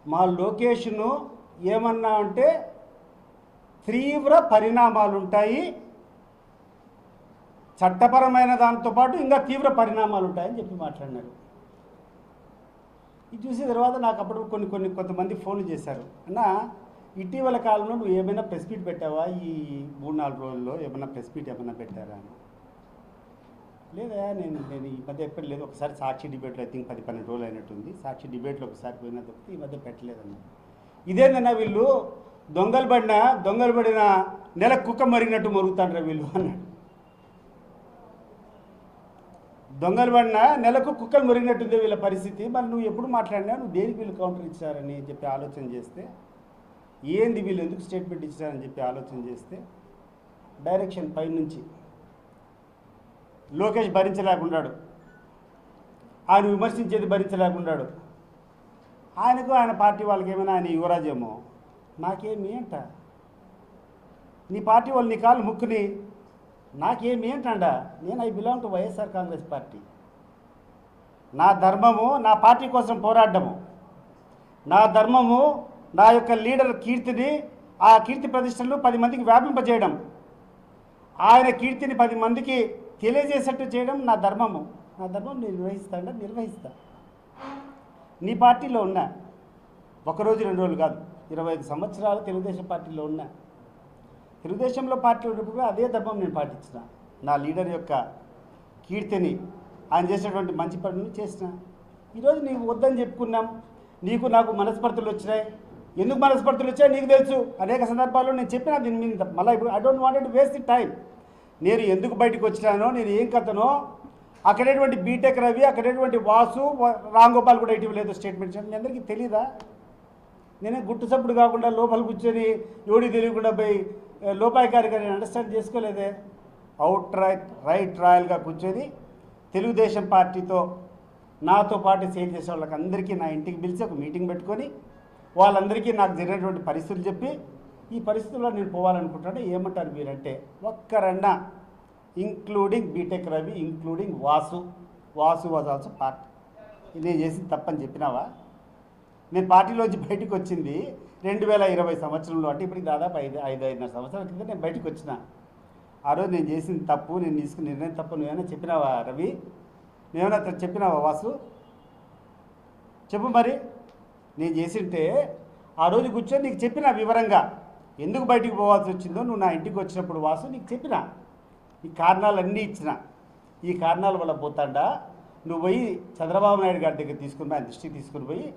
మా లొకేషను ఏమన్నా అంటే తీవ్ర పరిణామాలు ఉంటాయి, చట్టపరమైన దాంతో పాటు ఇంకా తీవ్ర పరిణామాలు ఉంటాయని చెప్పి మాట్లాడినారు. ఇది చూసిన తర్వాత నాకు అప్పుడు కొంతమంది ఫోన్లు చేశారు, అన్న ఇటీవల కాలంలో నువ్వు ఏమైనా ప్రెస్ మీట్ పెట్టావా, ఈ 3-4 రోజుల్లో ఏమైనా ప్రెస్ మీట్ ఏమైనా పెట్టారా అని. లేదా నేను ఈ మధ్య ఎక్కడ లేదు, ఒకసారి సాక్షి డిబేట్లో ఐ థింక్ 10-12 రోజులు అయినట్టుంది, సాక్షి డిబేట్లో ఒకసారి పోయినా తప్పితే ఈ మధ్య పెట్టలేదన్న. ఇదేందన్నా వీళ్ళు దొంగలు పడిన నెల కుక్క మరిగినట్టు మరుగుతాండ్రా వీళ్ళు అన్నాడు. దొంగలు పడిన నెలకు కుక్కలు మరిగినట్టుంది వీళ్ళ పరిస్థితి. మరి నువ్వు ఎప్పుడు మాట్లాడినా నువ్వు దేనికి వీళ్ళు కౌంటర్ ఇచ్చారని చెప్పి ఆలోచన చేస్తే, ఏంది వీళ్ళు ఎందుకు స్టేట్మెంట్ ఇచ్చారని చెప్పి ఆలోచన చేస్తే, డైరెక్షన్ పైనుంచి లోకేష్ భరించలేకున్నాడు, ఆయన విమర్శించేది భరించలేకున్నాడు. ఆయనకు ఆయన పార్టీ వాళ్ళకి ఏమైనా ఆయన యువరాజేమో, నాకేమి అంట, నీ పార్టీ వాళ్ళు నీ కాళ్ళు ముక్కుని నాకేమి ఏంటండా, నేను I belong to YSR Congress party. నా ధర్మము నా పార్టీ కోసం పోరాడము, నా ధర్మము నా యొక్క లీడర్ కీర్తిని, ఆ కీర్తి ప్రతిష్టలు 10 మందికి వ్యాపింపజేయడం, ఆయన కీర్తిని 10 మందికి తెలియజేసేట్టు చేయడం నా ధర్మము. నా ధర్మం నేను నిర్వహిస్తా. నీ పార్టీలో ఉన్నా, 1 రోజు 2 రోజులు కాదు, 25 సంవత్సరాలు తెలుగుదేశం పార్టీలో ఉన్నా. తెలుగుదేశంలో పార్టీ ఉన్నప్పుడు అదే ధర్మం నేను పాటించిన. నా లీడర్ యొక్క కీర్తిని, ఆయన చేసినటువంటి మంచి పనులు చేసిన. ఈరోజు నీకు వద్దని చెప్పుకున్నాం, నీకు నాకు మనస్పర్ధలు వచ్చినాయి. ఎందుకు మనస్పర్ధలు వచ్చాయో నీకు తెలుసు, అనేక సందర్భాల్లో నేను చెప్పినా. దీని మీద మళ్ళీ ఇప్పుడు I don't want to waste the time. నేను ఎందుకు బయటకు వచ్చినానో, నేను ఏం కథనో, అక్కడేటువంటి బీటెక్ రవి, అక్కడేటువంటి వాసు, రామ్ గోపాల్ కూడా ఇటీవల లేదు స్టేట్మెంట్ ఇచ్చాను. మీ అందరికీ తెలీదా? నేనే గుట్టు సప్పుడు కాకుండా లోపల కూర్చొని ఎవడికి తెలియకుండా పోయి లోపాయికారిగా నేను అండర్స్టాండ్ చేసుకోలేదే. రైట్ రాయల్గా కూర్చొని తెలుగుదేశం పార్టీతో నాతో పాటు సేల్ చేసే వాళ్ళకి అందరికీ నా ఇంటికి పిలిచి ఒక మీటింగ్ పెట్టుకొని వాళ్ళందరికీ నాకు జరిగినటువంటి పరిస్థితులు చెప్పి, ఈ పరిస్థితుల్లో నేను పోవాలనుకుంటాను, ఏమంటారు మీరంటే, ఒక్కరన్నా including BTech Ravi, including Vasu was also part. నేను చేసింది తప్పని చెప్పినావా? నేను పార్టీలోంచి బయటకు వచ్చింది 2020 సంవత్సరంలో, అంటే ఇప్పటికి దాదాపు 5-5.5 సంవత్సరాల కింద నేను బయటకు వచ్చిన. ఆ రోజు నేను చేసింది తప్పు, నేను తీసుకున్న నిర్ణయం తప్పు నువ్వేమైనా చెప్పినావా రవి? నువ్వేమైనా చెప్పినావా వాసు? చెప్పు మరి. నేను చేసింటే ఆ రోజు కూర్చొని నీకు చెప్పిన వివరంగా ఎందుకు బయటికి పోవాల్సి వచ్చిందో, నువ్వు నా ఇంటికి వచ్చినప్పుడు వాసు నీకు చెప్పిన, ఈ కారణాలన్నీ ఇచ్చిన. ఈ కారణాల వల్ల పోతాడా నువ్వు పోయి చంద్రబాబు నాయుడు గారి దగ్గర తీసుకుని ఆయన దృష్టికి తీసుకుని పోయి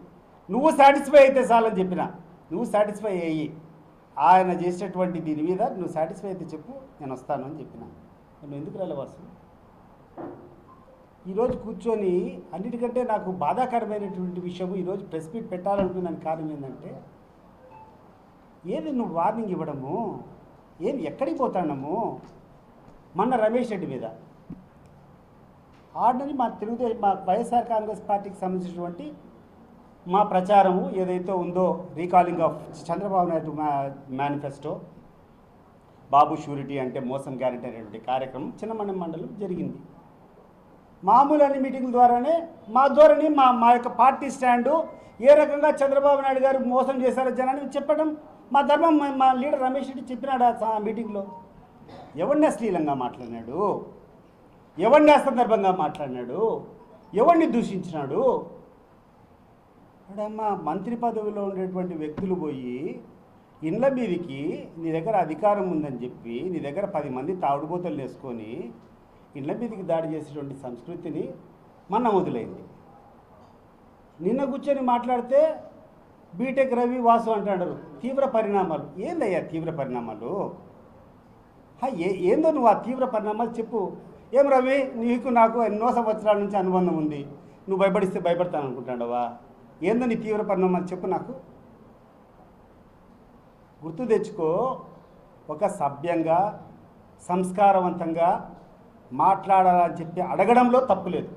నువ్వు సాటిస్ఫై అయితే చాలని చెప్పిన. నువ్వు సాటిస్ఫై అయ్యి ఆయన చేసేటువంటి దీని మీద నువ్వు సాటిస్ఫై అయితే చెప్పు, నేను వస్తాను అని చెప్పిన. నువ్వు ఎందుకు రాలేవాసు? ఈరోజు కూర్చొని అన్నిటికంటే నాకు బాధాకరమైనటువంటి విషయము, ఈరోజు ప్రెస్ మీట్ పెట్టాలనుకున్నాను కారణం ఏంటంటే, ఏది నువ్వు వార్నింగ్ ఇవ్వడము, ఏది ఎక్కడికి పోతాడము. మొన్న రమేష్ రెడ్డి మీద ఆర్డినరీ మా వైఎస్ఆర్ కాంగ్రెస్ పార్టీకి సంబంధించినటువంటి మా ప్రచారము ఏదైతే ఉందో recalling of Chandrababu Naidu manifesto, Babu surety అంటే మోసం గ్యారెంటీ అనేటువంటి కార్యక్రమం చిన్నమండ మండలం జరిగింది. మామూలు అన్ని మీటింగ్ ద్వారానే మా ధోరణి మా యొక్క పార్టీ స్టాండు ఏ రకంగా చంద్రబాబు నాయుడు గారు మోసం చేశారో జనాన్ని చెప్పడం మా ధర్మం. మా లీడర్ రమేష్ రెడ్డి చెప్పినాడు ఆ మీటింగ్లో. ఎవరిని అశ్లీలంగా మాట్లాడినాడు, ఎవరిని అసందర్భంగా మాట్లాడినాడు, ఎవరిని దూషించినాడు? అడమ్మా, మంత్రి పదవిలో ఉండేటువంటి వ్యక్తులు పోయి ఇండ్ల మీదకి నీ దగ్గర అధికారం ఉందని చెప్పి నీ దగ్గర 10 మంది తాగుడుబోతలు వేసుకొని ఇండ్ల మీదకి దాడి చేసేటువంటి సంస్కృతిని మన మొదలైంది. నిన్న కూర్చొని మాట్లాడితే బీటెక్ రవి వాసు అంటాడు తీవ్ర పరిణామాలు. ఏందయ్యా తీవ్ర పరిణామాలు? ఏందో నువ్వు ఆ తీవ్ర పరిణామాలు చెప్పు. ఏం రవి, నీకు నాకు ఎన్నో సంవత్సరాల నుంచి అనుబంధం ఉంది, నువ్వు భయపడిస్తే భయపడతాను అనుకుంటాడవా? ఏందో నీ తీవ్ర పరిణామాలు చెప్పు నాకు. గుర్తు తెచ్చుకో. ఒక సభ్యంగా సంస్కారవంతంగా మాట్లాడాలని చెప్పి అడగడంలో తప్పులేదు.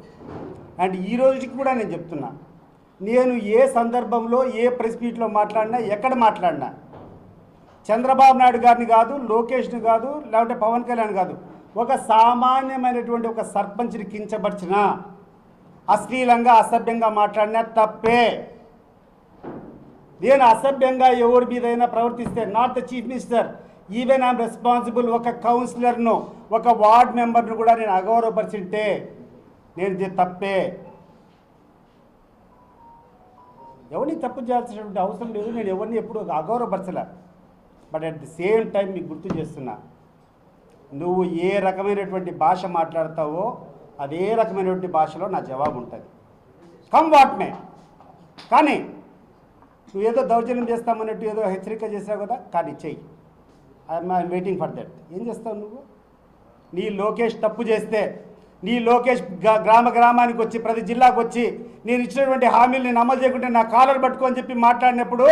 అండ్ ఈ రోజుకి కూడా నేను చెప్తున్నా, నేను ఏ సందర్భంలో ఏ ప్రెస్ మీట్లో మాట్లాడినా, ఎక్కడ మాట్లాడినా చంద్రబాబు నాయుడు గారిని కాదు, లోకేష్ని కాదు, లేకపోతే పవన్ కళ్యాణ్ కాదు, ఒక సామాన్యమైనటువంటి ఒక సర్పంచ్ని కించపరిచిన, అశ్లీలంగా అసభ్యంగా మాట్లాడినా తప్పే. నేను అసభ్యంగా ఎవరి మీదైనా ప్రవర్తిస్తే, not the chief minister, even I'm responsible, ఒక కౌన్సిలర్ను, ఒక వార్డ్ మెంబర్ను కూడా నేను అగౌరవపరిచింటే నేను తప్పే. ఎవరిని తప్పు చేయాల్సినటువంటి అవసరం లేదు. నేను ఎవరిని ఎప్పుడు అగౌరవపరచలే. But at the same time మీకు గుర్తు చేస్తున్నా, నువ్వు ఏ రకమైనటువంటి భాష మాట్లాడతావో అదే రకమైనటువంటి భాషలో నా జవాబు ఉంటుంది. Come what may. కానీ నువ్వు ఏదో దౌర్జన్యం చేస్తామన్నట్టు ఏదో హెచ్చరిక చేసావు కదా, కానీ చెయ్యి. I'm waiting for that. ఏం చేస్తావు నువ్వు? నీ లోకేష్ తప్పు చేస్తే, నీ లోకేష్ గ్రామానికి వచ్చి, ప్రతి జిల్లాకు వచ్చి నేను ఇచ్చినటువంటి హామీలు నేను అమలు చేయకుంటే నా కాలర్ పట్టుకో అని చెప్పి మాట్లాడినప్పుడు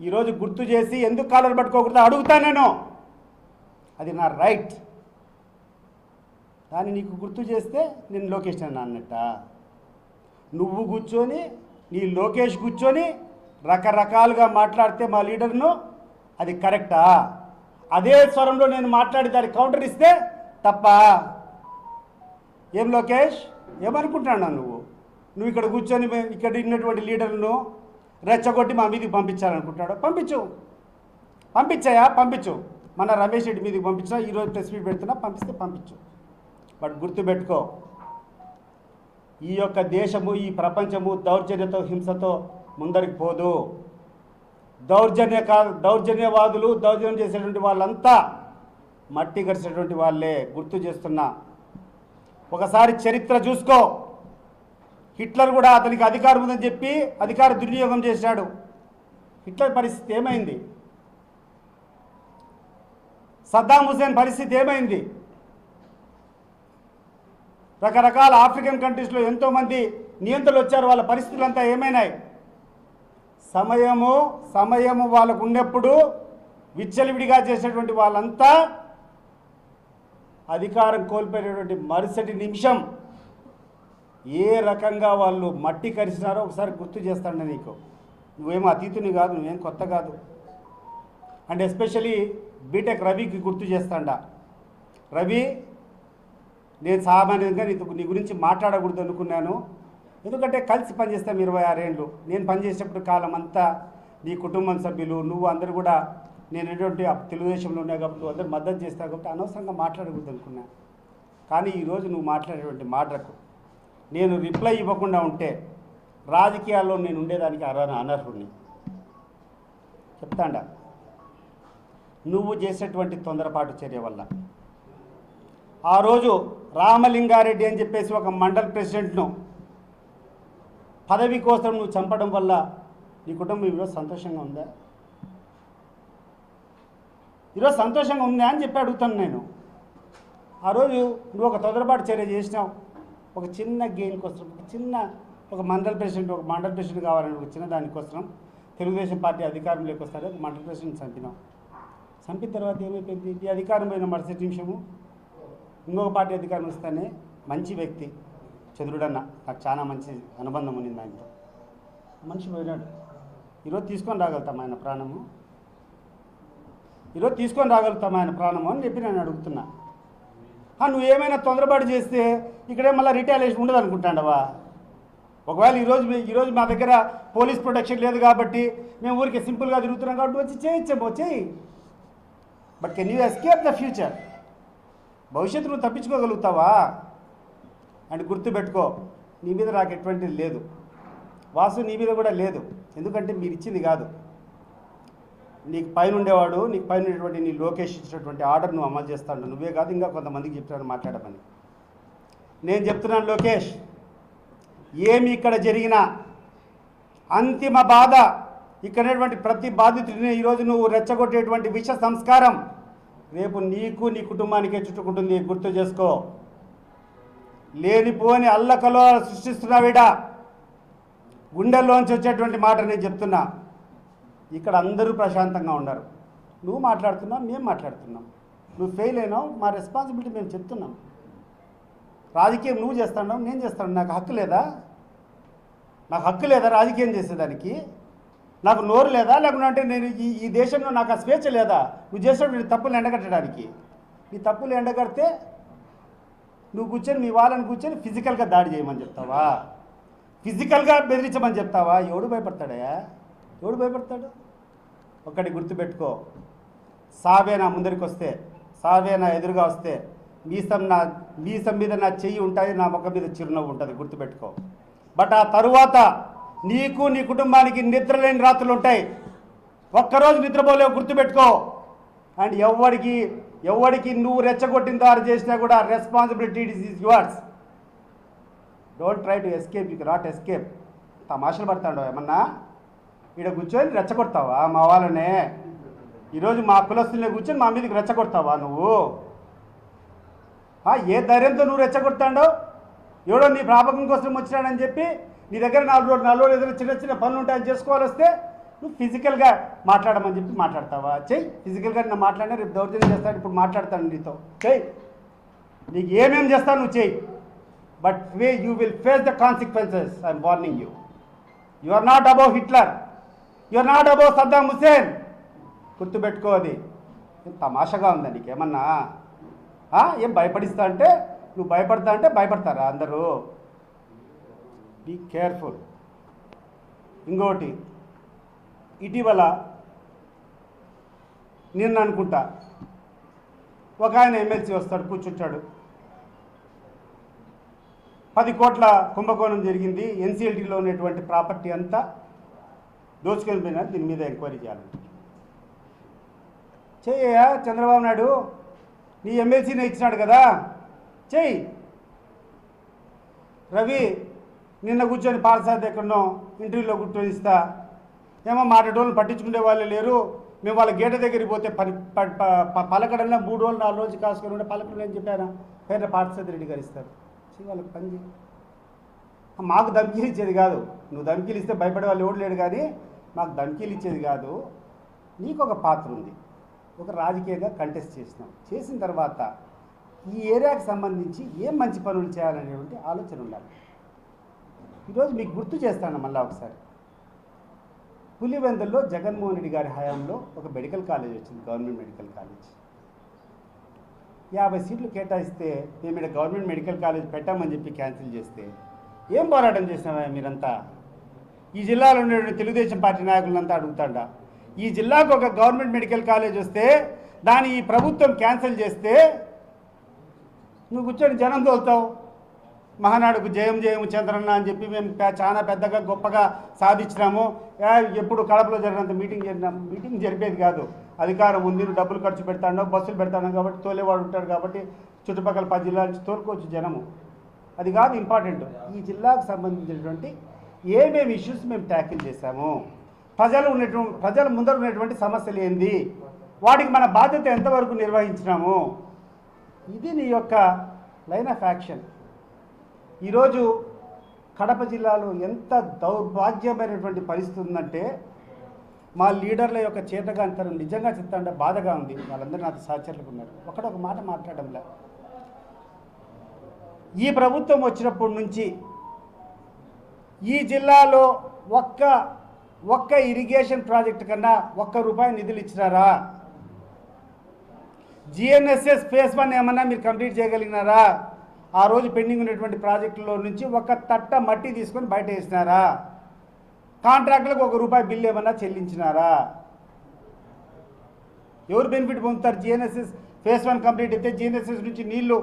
ఈరోజు గుర్తు చేసి ఎందుకు కాలర్ పట్టుకోకూడదు అడుగుతా నేను. అది నా రైట్. దాన్ని నీకు గుర్తు చేస్తే నేను లోకేష్ అని అన్నట్ట. నువ్వు కూర్చొని, నీ లోకేష్ కూర్చొని రకరకాలుగా మాట్లాడితే మా లీడర్ను, అది కరెక్టా? అదే స్వరంలో నేను మాట్లాడి దానికి కౌంటర్ ఇస్తే తప్ప? ఏం లోకేష్, ఏమనుకుంటున్నావు నువ్వు ఇక్కడ కూర్చొని ఇక్కడ ఉన్నటువంటి లీడర్లను రెచ్చగొట్టి మా మీదకి పంపించాలనుకుంటున్నాడు? పంపించు. మన రమేష్ రెడ్డి మీదకి పంపించినా, ఈరోజు ప్రెస్ మీట్ పెడుతున్నా, పంపిస్తే పంపించు. బట్ గుర్తుపెట్టుకో, ఈ యొక్క దేశము, ఈ ప్రపంచము దౌర్జన్యతో, హింసతో ముందరికి పోదు. దౌర్జన్యవాదులు, దౌర్జన్యం చేసేటువంటి వాళ్ళంతా మట్టి గరిచేటువంటి వాళ్ళే. గుర్తు చేస్తున్నా, ఒకసారి చరిత్ర చూసుకో. హిట్లర్ కూడా అతనికి అధికారం ఉందని చెప్పి అధికార దుర్వినియోగం చేశాడు. హిట్లర్ పరిస్థితి ఏమైంది? సద్దాం హుసేన్ పరిస్థితి ఏమైంది? రకరకాల ఆఫ్రికన్ కంట్రీస్లో ఎంతోమంది నియంత్రణలు వచ్చారు, వాళ్ళ పరిస్థితులంతా ఏమైనాయి? సమయము వాళ్ళకు ఉన్నప్పుడు విచ్చలవిడిగా చేసేటువంటి వాళ్ళంతా అధికారం కోల్పోయినటువంటి మరుసటి నిమిషం ఏ రకంగా వాళ్ళు మట్టి కరిచినారో ఒకసారి గుర్తు చేస్తాను నీకు. నువ్వేమో అతీతుని కాదు, నువ్వేం కొత్త కాదు. అండ్ ఎస్పెషలీ బీటెక్ రవికి గుర్తు చేస్తాండా. రవి, నేను సామాన్యంగా నీ గురించి మాట్లాడకూడదు అనుకున్నాను. ఎందుకంటే కలిసి పనిచేస్తాం 26 ఏళ్ళు. నేను పనిచేసేప్పుడు కాలం అంతా నీ కుటుంబం సభ్యులు, నువ్వు అందరూ కూడా నేను ఎటువంటి తెలుగుదేశంలో ఉన్నాయి కాబట్టి నువ్వు అందరూ మద్దతు చేస్తావు కాబట్టి అనవసరంగా మాట్లాడకూడదు అనుకున్నాను. కానీ ఈరోజు నువ్వు మాట్లాడేటువంటి మాటలకు నేను రిప్లై ఇవ్వకుండా ఉంటే రాజకీయాల్లో నేను ఉండేదానికి అనర్హుడిని. చెప్తాండా, నువ్వు చేసేటువంటి తొందరపాటు చర్య వల్ల ఆ రోజు రామలింగారెడ్డి అని చెప్పేసి ఒక మండల్ ప్రెసిడెంట్ను పదవి కోసం నువ్వు చంపడం వల్ల నీ కుటుంబం ఈరోజు సంతోషంగా ఉందా? ఈరోజు సంతోషంగా ఉందా అని చెప్పి అడుగుతాను నేను. ఆ రోజు నువ్వు ఒక తొందరపాటు చర్య చేసినావు. ఒక చిన్న గెయిన్ కోసం, ఒక మండల్ ప్రెసిడెంట్ కావాలని ఒక చిన్న దానికోసం తెలుగుదేశం పార్టీ అధికారంలోకి వస్తారు, ఒక మండల్ ప్రెసిడెంట్ చంపినావు. చంపిన తర్వాత ఏమైపోయింది? ఈ అధికారం పోయిన మరుసటి నిమిషము ఇంకొక పార్టీ అధికారం వస్తానే మంచి వ్యక్తి చంద్రుడన్న, నాకు చాలా మంచి అనుబంధం ఉంది ఆయనతో. మనిషి పోయినాడు. ఈరోజు తీసుకొని రాగలుగుతాం ఆయన ప్రాణము? ఈరోజు తీసుకొని రాగలుగుతాం ఆయన ప్రాణము అని చెప్పి నేను అడుగుతున్నా. నువ్వు ఏమైనా తొందరపాటు చేస్తే ఇక్కడే మళ్ళీ రిటాలియేషన్ ఉండదు అనుకుంటాండవా? ఒకవేళ ఈరోజు మా దగ్గర పోలీస్ ప్రొటెక్షన్ లేదు కాబట్టి మేము ఊరికి సింపుల్గా తిరుగుతున్నాం కాబట్టి వచ్చి చేయొచ్చేమో చేయి. But can you escape the future? భవిష్యత్తు నువ్వు తప్పించుకోగలుగుతావా? అండ్ గుర్తుపెట్టుకో, నీ మీద నాకు ఎటువంటిది లేదు, వాసు నీ మీద కూడా లేదు. ఎందుకంటే మీరు ఇచ్చింది కాదు. నీకు పైన ఉండేవాడు, నీకు పైన ఉండేటువంటి నీ లోకేష్ ఇచ్చినటువంటి ఆర్డర్ నువ్వు అమలు చేస్తాడు. నువ్వే కాదు, ఇంకా కొంతమందికి చెప్తాను మాట్లాడమని. నేను చెప్తున్నాను, లోకేష్, ఏమి ఇక్కడ జరిగినా అంతిమ బాధ ఇక్కడటువంటి ప్రతి బాధితుడిని ఈరోజు నువ్వు రెచ్చగొట్టేటువంటి విష సంస్కారం రేపు నీకు నీ కుటుంబానికే చుట్టుకుంటుంది. గుర్తు చేసుకో. లేనిపోని అల్లకలో సృష్టిస్తున్నావిడ. గుండెల్లోంచి వచ్చేటువంటి మాట నేను చెప్తున్నా. ఇక్కడ అందరూ ప్రశాంతంగా ఉన్నారు. నువ్వు మాట్లాడుతున్నావు, మేము మాట్లాడుతున్నాం. నువ్వు ఫెయిల్ అయినావు, మా రెస్పాన్సిబిలిటీ మేము చెప్తున్నాం. రాజకీయం నువ్వు చేస్తున్నావు, నేను చేస్తాను. నాకు హక్కు లేదా? నాకు హక్కు లేదా రాజకీయం చేసేదానికి? నాకు నోరు లేదా? లేకుంటే నేను ఈ దేశంలో నాకు ఆ స్వేచ్ఛ లేదా నువ్వు చేసేటువంటి తప్పులు ఎండగట్టడానికి? నీ తప్పులు ఎండగడితే నువ్వు కూర్చొని మీ వాళ్ళని కూర్చొని ఫిజికల్గా దాడి చేయమని చెప్తావా? ఫిజికల్గా బెదిరించమని చెప్తావా? ఎవడు భయపడతాడా? ఎవడు భయపడతాడు? ఒక్కటి గుర్తుపెట్టుకో, సావే నా ముందరికి వస్తే, సావే నా ఎదురుగా వస్తే మీసం మీద నా చెయ్యి ఉంటుంది, నా ముఖం మీద చిరునవ్వు ఉంటుంది. గుర్తుపెట్టుకో. బట్ ఆ తరువాత నీకు నీ కుటుంబానికి నిద్రలేని రాత్రులు ఉంటాయి. ఒక్కరోజు నిద్రపోలేవు. గుర్తుపెట్టుకో. అండ్ ఎవరికి నువ్వు రెచ్చగొట్టిన దారి చేసినా కూడా responsibility is yours. Don't try to escape. You cannot escape. తమాషలు పడతాడు ఏమన్నా? ఇక్కడ కూర్చొని రెచ్చగొడతావా మా వాళ్ళనే? ఈరోజు మా కులస్తుల్ని కూర్చొని మా మీదకి రెచ్చగొడతావా నువ్వు? ఏ ధైర్యంతో నువ్వు రెచ్చగొడతాడో? ఎవడో నీ ప్రాపకం కోసం వచ్చినాడని చెప్పి నీ దగ్గర 4 రోజులు ఏదైనా చిన్న పనులు ఉంటాయని చేసుకోవాలి వస్తే నువ్వు ఫిజికల్గా మాట్లాడమని చెప్పి మాట్లాడతావా? చెయ్యి. ఫిజికల్గా నేను మాట్లాడినా రేపు దౌర్జన్యం చేస్తాను. ఇప్పుడు మాట్లాడతాను నీతో. చెయ్యి. నీకు ఏమేమి చేస్తాను నువ్వు చెయ్యి. But you will face the consequences. I'm warning you. You are not above Hitler. You are not above Saddam Hussein. గుర్తుపెట్టుకో. అది తమాషగా ఉందా నీకేమన్నా? ఏం భయపడిస్తా అంటే నువ్వు భయపడతా అంటే భయపడతారా అందరూ? Be careful. ఇంకోటి, ఇటీవల నిన్న అనుకుంటా ఒక ఆయన ఎమ్మెల్సీ వస్తాడు, కూర్చుంటాడు. 10 కోట్ల కుంభకోణం జరిగింది, ఎన్సీఎల్టీలో ఉన్నటువంటి ప్రాపర్టీ అంతా దోచుకొని పోయినా, దీని మీద ఎంక్వైరీ చేయాలంటే చెయ్యా చంద్రబాబు నాయుడు, నీ ఎమ్మెల్సీనే ఇచ్చినాడు కదా, చెయ్యి. రవి నిన్న కూర్చొని పాలసాద్ ఎక్కడనో ఇంటర్వ్యూలో కూర్చొని ఇస్తా, ఏమో మాట్లాడోళ్ళని పట్టించుకునే వాళ్ళే లేరు, మేము వాళ్ళ గేట దగ్గరికి పోతే పలకడంలో 3 రోజులు 4 రోజులు కాసుకొని ఉంటే పలకడం అని చెప్పాను. పేద పార్థసారథి రెడ్డి గారు ఇస్తారు. వాళ్ళకి పని చేయి. మాకు ధమ్కీలు ఇచ్చేది కాదు. నువ్వు ధమ్కీలు ఇస్తే భయపడే వాళ్ళు ఎవడు లేడు, కానీ మాకు ధమ్కీలు ఇచ్చేది కాదు. నీకు ఒక పాత్ర ఉంది. ఒక రాజకీయంగా కంటెస్ట్ చేసినాం. చేసిన తర్వాత ఈ ఏరియాకి సంబంధించి ఏం మంచి పనులు చేయాలనేటువంటి ఆలోచన ఉండాలి. ఈరోజు మీకు గుర్తు చేస్తాను మళ్ళీ ఒకసారి. పులివెందుల్లో జగన్మోహన్ రెడ్డి గారి హయాంలో ఒక మెడికల్ కాలేజ్ వచ్చింది, గవర్నమెంట్ మెడికల్ కాలేజ్. 50 సీట్లు కేటాయిస్తే మేము ఇక్కడ గవర్నమెంట్ మెడికల్ కాలేజ్ పెట్టామని చెప్పి క్యాన్సిల్ చేస్తే ఏం పోరాటం చేసినావా మీరంతా? ఈ జిల్లాలో ఉన్నటువంటి తెలుగుదేశం పార్టీ నాయకులంతా అడుగుతాడా? ఈ జిల్లాకు ఒక గవర్నమెంట్ మెడికల్ కాలేజ్ వస్తే దాన్ని ఈ ప్రభుత్వం క్యాన్సిల్ చేస్తే నువ్వు కూర్చొని జనం తోలుతావు. మహానాడుకు జయం చంద్రన్న అని చెప్పి మేము చాలా పెద్దగా గొప్పగా సాధించినాము. ఎప్పుడు కడపలో జరిగినంత మీటింగ్ జరిపేది కాదు. అధికారం ఉంది, డబ్బులు ఖర్చు పెడతాడో, బస్సులు పెడతాడు కాబట్టి తోలేవాడు ఉంటాడు కాబట్టి చుట్టుపక్కల 10 జిల్లాల నుంచి తోలుకోవచ్చు జనము. అది కాదు ఇంపార్టెంట్. ఈ జిల్లాకు సంబంధించినటువంటి ఏమేమి ఇష్యూస్ మేము ట్యాకిల్ చేశాము, ప్రజల ముందర ఉన్నటువంటి సమస్యలు ఏంది, వాటికి మన బాధ్యత ఎంతవరకు నిర్వహించినాము, ఇది నీ యొక్క లైన్ ఆఫ్ యాక్షన్. ఈరోజు కడప జిల్లాలో ఎంత దౌర్భాగ్యమైనటువంటి పరిస్థితి ఉందంటే మా లీడర్ల యొక్క చేతగాంతరం నిజంగా చెప్తాంటే బాధగా ఉంది. వాళ్ళందరూ నాతో సహచరులకు ఉన్నారు. ఒక మాట మాట్లాడంలే. ఈ ప్రభుత్వం వచ్చినప్పటి నుంచి ఈ జిల్లాలో ఒక్క ఇరిగేషన్ ప్రాజెక్టు కన్నా ₹1 నిధులు ఇచ్చినారా? జిఎన్ఎస్ఎస్ ఫేజ్ 1 ఏమన్నా మీరు కంప్లీట్ చేయగలిగినారా? ఆ రోజు పెండింగ్ ఉన్నటువంటి ప్రాజెక్టులో నుంచి ఒక తట్ట మట్టి తీసుకొని బయట వేసినారా? కాంట్రాక్టులకు ₹1 బిల్లు ఏమన్నా చెల్లించినారా? ఎవరు బెనిఫిట్ పొందుతారు? జిఎన్ఎస్ఎస్ ఫేజ్ 1 కంప్లీట్ అయితే జిఎన్ఎస్ఎస్ నుంచి నీళ్లు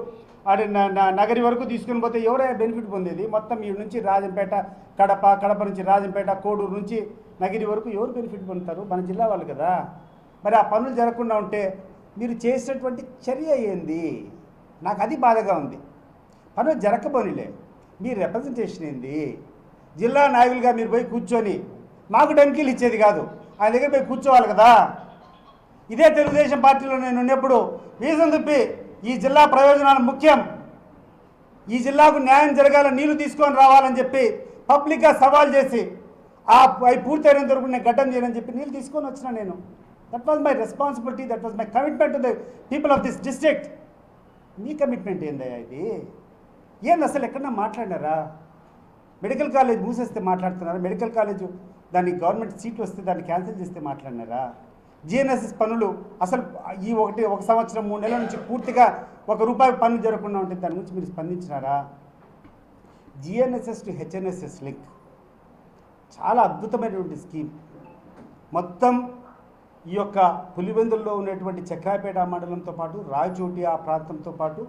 నగరి వరకు తీసుకుని పోతే ఎవరైనా బెనిఫిట్ పొందేది? మొత్తం ఈ నుంచి రాజంపేట, కడప నుంచి రాజంపేట, కోడూరు నుంచి నగిరి వరకు ఎవరు బెనిఫిట్ పొందుతారు? మన జిల్లా వాళ్ళు కదా. మరి ఆ పనులు జరగకుండా ఉంటే మీరు చేసినటువంటి చర్య ఏంది? నాకు అది బాధగా ఉంది. పనులు జరగకపోనిలే, మీ రిప్రజెంటేషన్ ఏంది? జిల్లా నాయకులుగా మీరు పోయి కూర్చొని మాకు డమ్కీలు ఇచ్చేది కాదు, ఆయన దగ్గర పోయి కూర్చోవాలి కదా. ఇదే తెలుగుదేశం పార్టీలో నేను ఉన్నప్పుడు వీసం తిప్పి ఈ జిల్లా ప్రయోజనాలు ముఖ్యం, ఈ జిల్లాకు న్యాయం జరగాల, నీళ్లు తీసుకొని రావాలని చెప్పి పబ్లిక్గా సవాల్ చేసి అవి పూర్తయినంత వరకు నేను గడ్డం చేయనని చెప్పి నీళ్ళు తీసుకొని వచ్చినా నేను. That was my responsibility, that was my commitment to the people of this district. Me commitment ఏందయ్యా ఇది? ఏంది అసలు? ఎక్కడన్నా మాట్లాడినారా? మెడికల్ కాలేజ్ మూసేస్తే మాట్లాడుతున్నారా? మెడికల్ కాలేజు దానికి గవర్నమెంట్ సీట్లు వస్తే దాన్ని క్యాన్సిల్ చేస్తే మాట్లాడినారా? జిఎన్ఎస్ఎస్ పనులు అసలు ఈ ఒక సంవత్సరం 3 నెలల నుంచి పూర్తిగా ₹1 పనులు జరగకుండా ఉంటే దాని గురించి మీరు స్పందించినారా? జిఎన్ఎస్ఎస్ టు హెచ్ఎన్ఎస్ఎస్ లింక్ చాలా అద్భుతమైనటువంటి స్కీమ్. మొత్తం ఈ యొక్క పులివెందుల్లో ఉన్నటువంటి చక్రాపేట మండలంతో పాటు రాయచోటి ఆ ప్రాంతంతో పాటు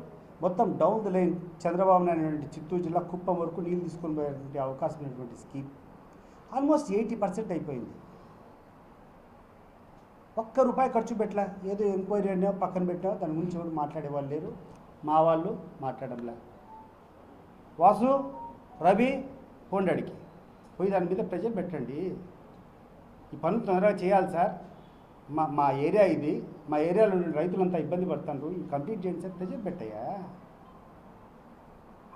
మొత్తం down the line Chandrababu Naidu Chittoor జిల్లా కుప్పం వరకు నీళ్ళు తీసుకొని పోయేటువంటి అవకాశం ఉన్నటువంటి స్కీమ్ ఆల్మోస్ట్ 80% అయిపోయింది. ₹1 ఖర్చు పెట్టలే. ఏదో ఎంక్వైరీ అయినా పక్కన పెట్టా, దాని గురించి ఎవరు మాట్లాడే వాళ్ళు లేరు. మా వాళ్ళు మాట్లాడంలే. వాసు, రవి పోండడికి పోయి దాని మీద ప్రెజర్ పెట్టండి. ఈ పనులు తొందరగా చేయాలి సార్, మా ఏరియా ఇది, మా ఏరియాలో రైతులంతా ఇబ్బంది పడుతున్నారు, ఈ కంప్లీట్ చేయండి సార్, ప్రెజర్ పెట్టాయా.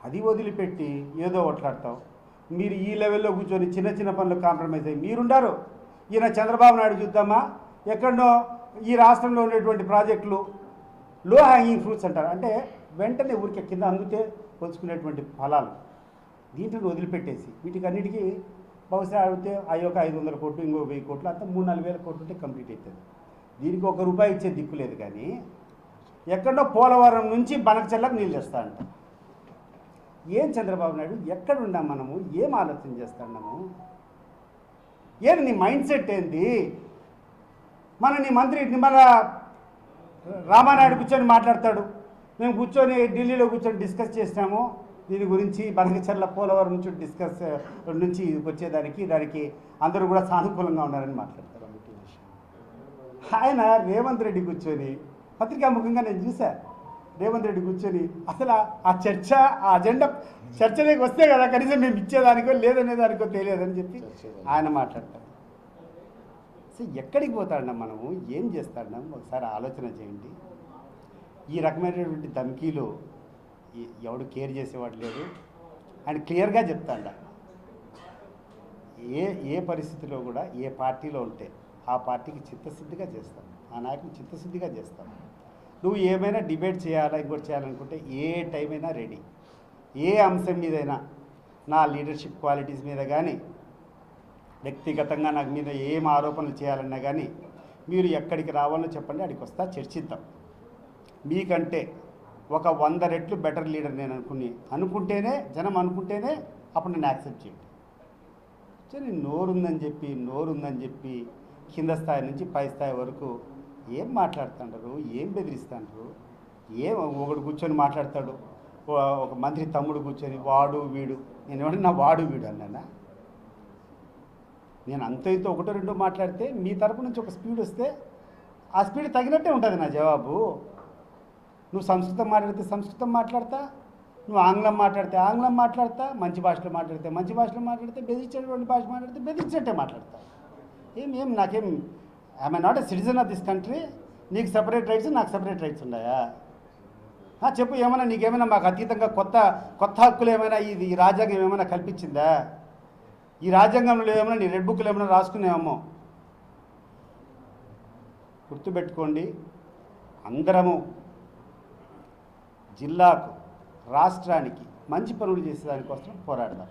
అది వదిలిపెట్టి ఏదో కొట్లాడతావు. మీరు ఈ లెవెల్లో కూర్చొని చిన్న పనులు కాంప్రమైజ్ అయ్యి మీరుండారు. ఈయన చంద్రబాబు నాయుడు చూద్దామా, ఎక్కడో ఈ రాష్ట్రంలో ఉండేటువంటి ప్రాజెక్టులు లో హ్యాంగింగ్ ఫ్రూట్స్ అంటారు, అంటే వెంటనే ఊరికే కింద అందుతే పొలుచుకునేటువంటి ఫలాలు, దీంట్లో వదిలిపెట్టేసి వీటికి అన్నిటికీ బహుశా అడిగితే అయ్యొక 500 కోట్లు, ఇంకో 1000 కోట్లు, అంతా 3-4 వేల కోట్లు ఉంటే కంప్లీట్ అవుతుంది. దీనికి ₹1 ఇచ్చే దిక్కు లేదు. కానీ ఎక్కడో పోలవరం నుంచి బనకచెర్లకు నీళ్ళు చేస్తా అంట. ఏం చంద్రబాబు నాయుడు, ఎక్కడున్నాం మనము? ఏం ఆలోచన చేస్తున్నాము? ఏది నీ మైండ్ సెట్ ఏంది? నీ మంత్రి నిమ్మల రామానాయుడు కూర్చొని మాట్లాడతాడు, మేము కూర్చొని ఢిల్లీలో కూర్చొని డిస్కస్ చేసినాము దీని గురించి, బనకచెర్ల పోలవరం నుంచి వచ్చేదానికి దానికి అందరూ కూడా సానుకూలంగా ఉన్నారని మాట్లాడతారు. ఆయన రేవంత్ రెడ్డి కూర్చొని పత్రికాముఖంగా నేను చూసా, రేవంత్ రెడ్డి కూర్చొని అసలు ఆ చర్చ, ఆ అజెండా చర్చలోకి వస్తే కదా కనీసం మేము ఇచ్చేదానికో లేదనేదానికో తెలియదని చెప్పి ఆయన మాట్లాడతారు. సో ఎక్కడికి పోతాడన్నా మనము? ఏం చేస్తాడన్నా? ఒకసారి ఆలోచన చేయండి. ఈ రకమైనటువంటి ధమ్కీలు ఎవడు కేర్ చేసేవాడు లేడు. ఆయన క్లియర్గా చెప్తాడ, ఏ పరిస్థితిలో కూడా ఏ పార్టీలో ఉంటే ఆ పార్టీకి చిత్తశుద్ధిగా చేస్తాం, ఆ నాయకుని చిత్తశుద్ధిగా చేస్తాం. నువ్వు ఏమైనా డిబేట్ చేయాలా, ఇంకోటి చేయాలనుకుంటే ఏ టైం అయినా రెడీ. ఏ అంశం మీదైనా, నా లీడర్షిప్ క్వాలిటీస్ మీద కానీ, వ్యక్తిగతంగా నాకు మీద ఏం ఆరోపణలు చేయాలన్నా కానీ మీరు ఎక్కడికి రావాలో చెప్పండి, అక్కడికి వస్తా, చర్చిద్దాం. మీకంటే ఒక 100 రెట్లు బెటర్ లీడర్ నేను అనుకుంటేనే, జనం అనుకుంటేనే అప్పుడు నేను యాక్సెప్ట్ చేయండి. సరే, నోరుందని చెప్పి కింద స్థాయి నుంచి పై స్థాయి వరకు ఏం మాట్లాడుతుంటారు, ఏం బెదిరిస్తుంటారు? ఒకడు కూర్చొని మాట్లాడతాడు, ఒక మంత్రి తమ్ముడు కూర్చొని వాడు వీడు. నేను ఎవడన్నా వాడు వీడు అన్నానా? నేను అంత ఇంత 1-2 మాట్లాడితే మీ తరపు నుంచి ఒక స్పీడ్ వస్తే ఆ స్పీడ్ తగినట్టే ఉంటుంది నా జవాబు. నువ్వు సంస్కృతం మాట్లాడితే సంస్కృతం మాట్లాడతా, నువ్వు ఆంగ్లం మాట్లాడితే ఆంగ్లం మాట్లాడతా, మంచి భాషలో మాట్లాడితే మంచి భాషలో మాట్లాడితే, బెదిరించేటువంటి భాష మాట్లాడితే బెదిరించినట్టే మాట్లాడతా. నాకేం I'm not a citizen of this country. నీకు సెపరేట్ రైట్స్, నాకు సెపరేట్ రైట్స్ ఉన్నాయా? చెప్పు, ఏమైనా నీకేమైనా మాకు అతీతంగా కొత్త హక్కులు ఏమైనా ఈ రాజ్యాంగం ఏమైనా కల్పించిందా? ఈ రాజ్యాంగంలో ఏమైనా నీ రెడ్ బుక్లు ఏమైనా రాసుకునేమో? గుర్తుపెట్టుకోండి, అందరము జిల్లాకు, రాష్ట్రానికి మంచి పనులు చేసేదానికోసం పోరాడదాం.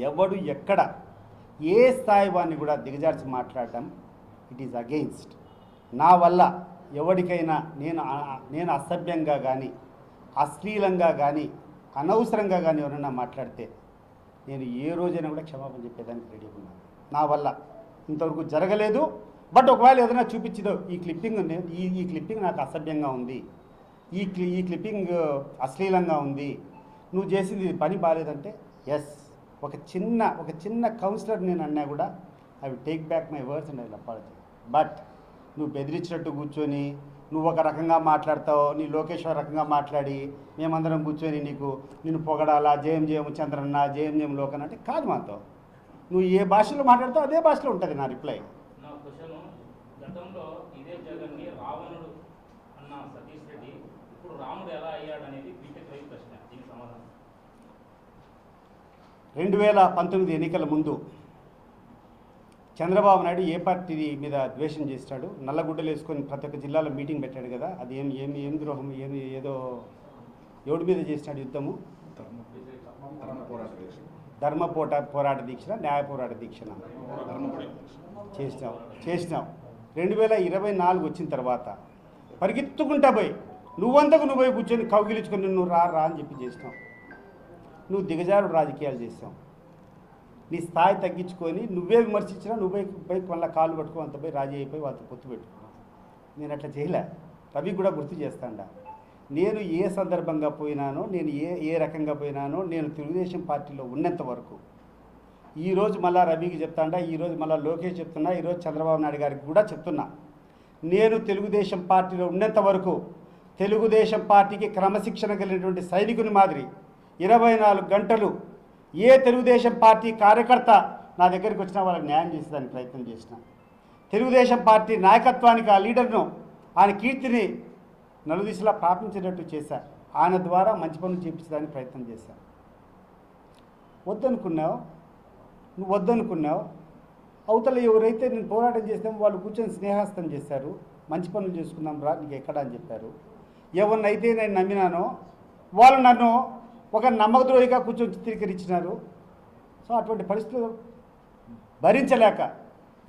ఎవడు ఎక్కడ ఏ స్థాయి వాడిని కూడా దిగజార్చి మాట్లాడటం ఇట్ ఈజ్ అగెయిన్స్ట్. నా వల్ల ఎవరికైనా నేను అసభ్యంగా కానీ అశ్లీలంగా కానీ అనవసరంగా కానీ ఎవరైనా మాట్లాడితే నేను ఏ రోజైనా కూడా క్షమాపణ చెప్పేదానికి రెడీగా ఉన్నాను. నా వల్ల ఇంతవరకు జరగలేదు. బట్ ఒకవేళ ఏదైనా చూపించదో ఈ క్లిప్పింగ్ నాకు అసభ్యంగా ఉంది, ఈ క్లిప్పింగ్ అశ్లీలంగా ఉంది, నువ్వు చేసింది పని బాగాలేదంటే ఎస్, ఒక చిన్న కౌన్సిలర్ నేను అన్నా కూడా I will take back my words and I will apology. But నువ్వు బెదిరించినట్టు కూర్చొని నువ్వు ఒక రకంగా మాట్లాడతావు, నీ లోకేశ్వర రకంగా మాట్లాడి మేమందరం కూర్చొని నిన్ను పొగడాలా, జయం చంద్రన్న, జయం లోకన్ అంటే కాదు. మాతో నువ్వు ఏ భాషలో మాట్లాడతావు అదే భాషలో ఉంటుంది నా రిప్లై. నా క్వశ్చన్, గతంలో ఇదే జగన్ని రావణుడు అన్న సతీష్ రెడ్డి ఇప్పుడు రాముడు ఎలా అయ్యాడనేది బీటెక్ రైతు ప్రశ్న. దీనికి సమాధానం 2019 ఎన్నికల ముందు చంద్రబాబు నాయుడు ఏ పార్టీ మీద ద్వేషం చేస్తాడు, నల్లగుడ్డలు వేసుకొని ప్రతి ఒక్క జిల్లాలో మీటింగ్ పెట్టాడు కదా, అది ఏం ద్రోహం, ఏదో ఎవడి మీద చేసినాడు యుద్ధము? ధర్మ పోరాట దీక్ష, న్యాయ పోరాట దీక్ష చేసినాం. 2024 వచ్చిన తర్వాత పరిగెత్తుకుంటా పోయి నువ్వంతకు నువ్వు పోయి కూర్చొని కౌగిలించుకొని నువ్వు రా అని చెప్పి చేసినావు. నువ్వు దిగజారు రాజకీయాలు చేస్తావు. నీ స్థాయి తగ్గించుకొని నువ్వే విమర్శించినా నువ్వే పోయి మళ్ళీ కాళ్ళు పట్టుకో అంత పోయి రాజీ అయిపోయి వాళ్ళతో పొత్తు పెట్టుకున్నావు. నేను అట్లా చేయలే. రవి కూడా గుర్తు చేస్తాడా, నేను ఏ సందర్భంగా పోయినానో, నేను ఏ రకంగా పోయినానో, నేను తెలుగుదేశం పార్టీలో ఉన్నంత వరకు ఈరోజు మళ్ళీ రవికి చెప్తాడా, ఈరోజు మళ్ళీ లోకేష్ చెప్తున్నా, ఈరోజు చంద్రబాబు నాయుడు గారికి కూడా చెప్తున్నా, నేను తెలుగుదేశం పార్టీలో ఉన్నంత వరకు తెలుగుదేశం పార్టీకి క్రమశిక్షణ కలిగినటువంటి సైనికుని మాదిరి 24 గంటలు ఏ తెలుగుదేశం పార్టీ కార్యకర్త నా దగ్గరికి వచ్చినా వాళ్ళకి న్యాయం చేసేదానికి ప్రయత్నం చేసిన. తెలుగుదేశం పార్టీ నాయకత్వానికి ఆ లీడర్ను, ఆయన కీర్తిని నలుదిశలా ప్రాపించేటట్టు చేశా. ఆయన ద్వారా మంచి పనులు చేయించడానికి ప్రయత్నం చేశా. నువ్వు వద్దనుకున్నావు. అవతల ఎవరైతే నేను పోరాటం చేస్తామో వాళ్ళు కూర్చొని స్నేహాస్తం చేశారు, మంచి పనులు చేసుకుందాం రా నీకు ఎక్కడ అని చెప్పారు. ఎవరినైతే నేను నమ్మినానో వాళ్ళు నన్ను ఒక నమ్మకద్రోహిగా కూర్చొని చిత్రీకరించినారు. సో అటువంటి పరిస్థితులు భరించలేక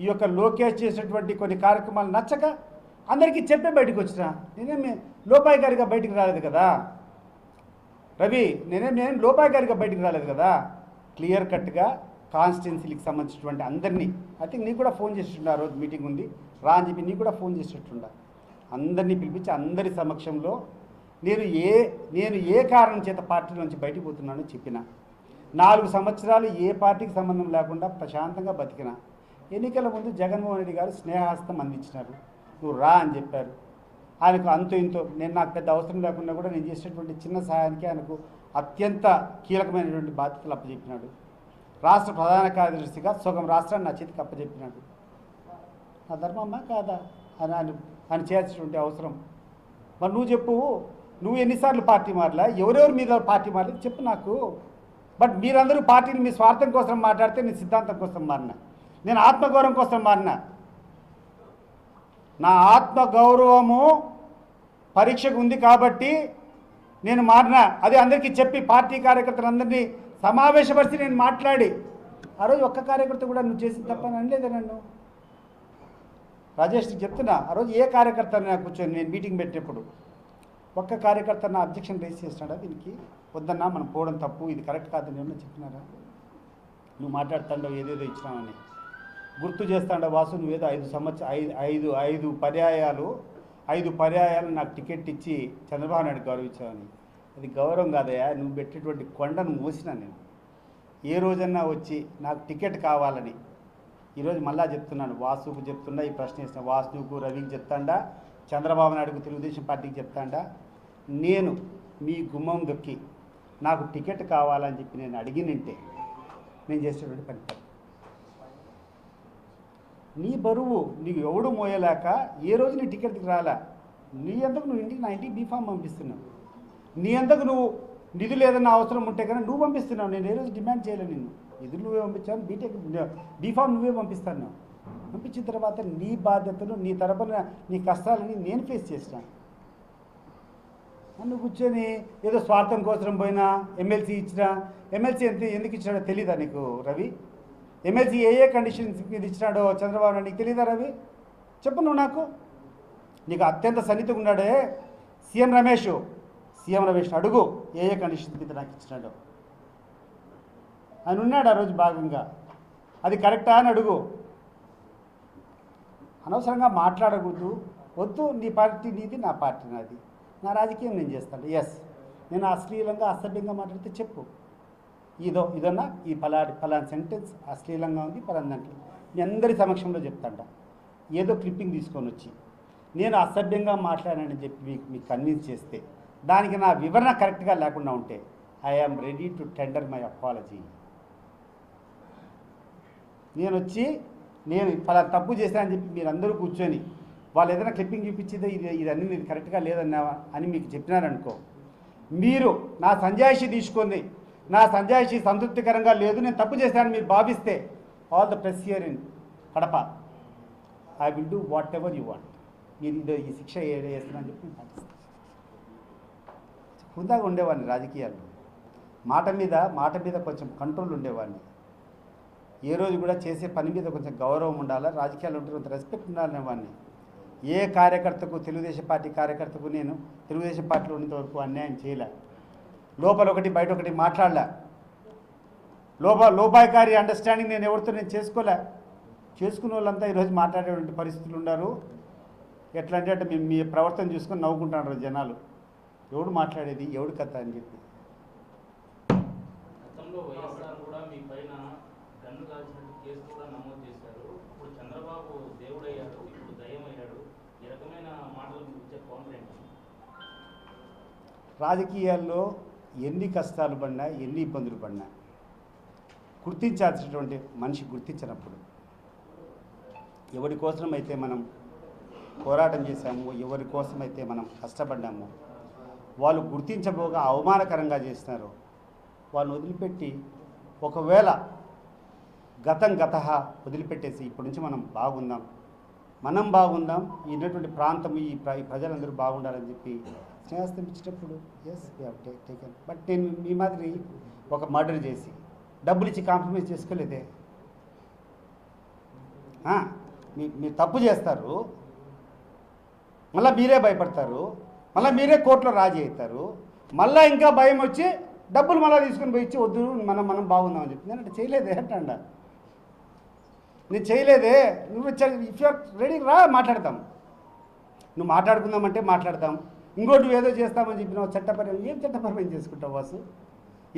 ఈ యొక్క లోకేష్ చేసినటువంటి కొన్ని కార్యక్రమాలు నచ్చక అందరికీ చెప్పే బయటకు వచ్చిన. నేనేమి లోపాయికారిగా బయటికి రాలేదు కదా రవి, నేనేం లోపాయికారిగా బయటికి రాలేదు కదా. క్లియర్ కట్గా కాన్స్టిట్యున్సీకి సంబంధించినటువంటి అందరినీ, ఐ థింక్ నీకు కూడా ఫోన్ చేసిట్టుండ, ఆ రోజు మీటింగ్ ఉంది రా అని చెప్పి నీకు కూడా ఫోన్ చేసిట్టుండ, అందరినీ పిలిపించి అందరి సమక్షంలో నేను ఏ కారణం చేత పార్టీ నుంచి బయటికి పోతున్నానో చెప్పిన. 4 సంవత్సరాలు ఏ పార్టీకి సంబంధం లేకుండా ప్రశాంతంగా బతికిన. ఎన్నికల ముందు జగన్మోహన్ రెడ్డి గారు స్నేహహస్తం అందించినారు, నువ్వు రా అని చెప్పారు. ఆయనకు అంతో ఇంతో నాకు పెద్ద అవసరం లేకుండా కూడా నేను చేసినటువంటి చిన్న సహాయానికి ఆయనకు అత్యంత కీలకమైనటువంటి బాధ్యతలు అప్పచెప్పినాడు. రాష్ట్ర ప్రధాన కార్యదర్శిగా సగం రాష్ట్రాన్ని నా చేతికి అప్పచెప్పినాడు. నా ధర్మమ్మా కాదా ఆయన చేయాల్సినటువంటి అవసరం. మరి నువ్వు చెప్పు, నువ్వు ఎన్నిసార్లు పార్టీ మారలా, ఎవరెవరి మీద పార్టీ మారలేదు చెప్పు నాకు. బట్ మీరందరూ పార్టీని మీ స్వార్థం కోసం మాట్లాడితే నేను సిద్ధాంతం కోసం మారినా, నేను ఆత్మగౌరవం కోసం మారినా. నా ఆత్మగౌరవము పరీక్షకు ఉంది కాబట్టి నేను మారినా. అది అందరికీ చెప్పి పార్టీ కార్యకర్తలందరినీ సమావేశపరిచి నేను మాట్లాడి, ఆ రోజు ఒక్క కార్యకర్త కూడా నువ్వు చేసింది తప్పని అనలేదు నన్ను. రాజేష్కి చెప్తున్నా, ఆ రోజు ఏ కార్యకర్త నాకు కూర్చొని నేను మీటింగ్ పెట్టినప్పుడు ఒక్క కార్యకర్త నా అబ్జెక్షన్ రేస్ చేసినాడా, దీనికి వద్దన్నా మనం పోవడం తప్పు, ఇది కరెక్ట్ కాదని ఏమన్నా చెప్పినారా? నువ్వు మాట్లాడుతాండవు ఏదేదో ఇచ్చినావని గుర్తు చేస్తాండవు వాసు, నువ్వేదో 5 పర్యాయాలు నాకు టికెట్ ఇచ్చి చంద్రబాబు నాయుడు గౌరవించావని. అది గౌరవం కాదయా, నువ్వు పెట్టేటువంటి కొండను మోసినా నేను. ఏ రోజన్నా వచ్చి నాకు టికెట్ కావాలని, ఈరోజు మళ్ళా చెప్తున్నాను, వాసుకు చెప్తున్నా, ఈ ప్రశ్న వేసిన వాసుకు రవికి చెప్తాండా, చంద్రబాబు నాయుడుకు తెలుగుదేశం పార్టీకి చెప్తాండా, నేను మీ గుమ్మం దొక్కి నాకు టికెట్ కావాలని చెప్పి నేను అడిగినంటే నేను చేసేటువంటి పని. నీ బరువు నీకు ఎవడు మోయలేక ఏ రోజు నీ టికెట్కి రాలా. నీ అంతకు నువ్వు నా ఇంటికి బీఫామ్ పంపిస్తున్నావు. నీ అంతకు నువ్వు నిధులు ఏదైనా అవసరం ఉంటే కానీ నువ్వు పంపిస్తున్నావు. నేను ఏ రోజు డిమాండ్ చేయలేను. నిన్ను నిధులు నువ్వే పంపించాను, బీఫామ్ నువ్వే పంపిస్తాను. పంపించిన తర్వాత నీ బాధ్యతలు, నీ తరపున నీ కష్టాలని నేను ఫేస్ చేస్తాను. నన్ను కూర్చొని ఏదో స్వార్థం కోసం పోయినా ఎమ్మెల్సీ ఇచ్చినా, ఎమ్మెల్సీ ఎందుకు ఇచ్చినాడో తెలీదా నీకు రవి? ఎమ్మెల్సీ ఏ కండిషన్స్ మీద ఇచ్చినాడో చంద్రబాబు నాయుడు నీకు తెలీదా రవి? చెప్పు నువ్వు నాకు. నీకు అత్యంత సన్నిహితంగా ఉన్నాడే సీఎం రమేష్ అడుగు ఏ కండిషన్స్ మీద నాకు ఇచ్చినాడో. ఆయన ఉన్నాడు ఆ రోజు భాగంగా, అది కరెక్టా అని అడుగు. అనవసరంగా మాట్లాడకూడదు. వద్దు, నీ పార్టీ నీది, నా పార్టీ నాది, నా రాజకీయం నేను చేస్తాను. ఎస్, నేను అశ్లీలంగా అసభ్యంగా మాట్లాడితే చెప్పు, ఇదన్నా ఈ పలాని సెంటెన్స్ అశ్లీలంగా ఉంది పలాని దాంట్లో మీ అందరి సమక్షంలో చెప్తాంట. ఏదో క్లిప్పింగ్ తీసుకొని వచ్చి నేను అసభ్యంగా మాట్లాడానని చెప్పి మీకు కన్విన్స్ చేస్తే, దానికి నా వివరణ కరెక్ట్గా లేకుండా ఉంటే I am ready to tender my apology. నేను పలానా తప్పు చేశానని చెప్పి మీరందరూ కూర్చొని వాళ్ళు ఏదైనా క్లిప్పింగ్ చూపించేదో ఇదన్నీ నీది కరెక్ట్గా లేదన్నా అని మీకు చెప్పినారనుకో, మీరు నా సంజాయిషి తీసుకొని, నా సంజాయిషి సంతృప్తికరంగా లేదు, నేను తప్పు చేశానని మీరు భావిస్తే, all the press here in Kadapa, I will do what ever you want. మీరు ఈ శిక్ష వేస్తున్నారని చెప్పి నేను పాటిస్తాను. హుందాగా ఉండేవాడిని రాజకీయాల్లో, మాట మీద కొంచెం కంట్రోల్ ఉండేవాడిని. ఏ రోజు కూడా చేసే పని మీద కొంచెం గౌరవం ఉండాలా, రాజకీయాల్లో ఉంటే కొంత రెస్పెక్ట్ ఉండాలనేవాడిని. ఏ కార్యకర్తకు, తెలుగుదేశం పార్టీ కార్యకర్తకు నేను తెలుగుదేశం పార్టీలో ఉన్నంత వరకు అన్యాయం చేయలే. లోపల ఒకటి బయట ఒకటి మాట్లాడలే. లోపాయకారి అండర్స్టాండింగ్ నేను ఎవరితో నేను చేసుకోలే. చేసుకున్న వాళ్ళంతా ఈరోజు మాట్లాడేటువంటి పరిస్థితులు ఉన్నారు. ఎట్లా అంటే మీ ప్రవర్తన చూసుకొని నవ్వుకుంటున్నారు జనాలు. ఎవడు మాట్లాడేది, ఎవడు కథ అని చెప్పి. గతంలో వైఎస్ఆర్ కూడా మీ పైన గన్ను కాల్చినట్టు కేసు కూడా నమోదు చేశారు. ఇప్పుడు చంద్రబాబు దేవుడయ్యాడు, ఇప్పుడు దయ్యమయ్యాడు. ఈ రకమైన మాటలు ఇచ్చే కాన్ఫిడెంట్. రాజకీయాల్లో ఎన్ని కష్టాలు పడినా, ఎన్ని ఇబ్బందులు పడినా గుర్తించాల్సినటువంటి మనిషి గుర్తించినప్పుడు, ఎవరి కోసమైతే మనం పోరాటం చేశాము, ఎవరి కోసమైతే మనం కష్టపడ్డాము, వాళ్ళు గుర్తించబోగా అవమానకరంగా చేసినారు, వాళ్ళని వదిలిపెట్టి ఒకవేళ గతః వదిలిపెట్టేసి ఇప్పటి నుంచి మనం బాగుందాం, ఉన్నటువంటి ప్రాంతం ఈ ప్రజలందరూ బాగుండాలని చెప్పి స్నేహస్తం ఇచ్చినప్పుడు ఎస్ వీ హ్యావ్ టేకెన్. బట్ నేను మీ మాదిరి ఒక మర్డర్ చేసి డబ్బులు ఇచ్చి కాంప్రమైజ్ చేసుకోలేదే. మీరు తప్పు చేస్తారు, మళ్ళీ మీరే భయపడతారు, మళ్ళీ మీరే కోర్టులో రాజీ అవుతారు, మళ్ళీ ఇంకా భయం వచ్చి డబ్బులు మళ్ళీ తీసుకుని పోయి ఇచ్చి వద్దు మనం బాగుందామని చెప్పి. నేను అంటే చేయలేదే అంట. నేను చేయలేదే. నువ్వు ఇఫ్ యూఆర్ రెడీ రా మాట్లాడతాం, నువ్వు మాట్లాడుకుందామంటే మాట్లాడతాం. ఇంకోటి నువ్వు ఏదో చేస్తామని చెప్పినావు చట్టపరంగా. ఏం చట్టపరమైన చేసుకుంటావు వాసు?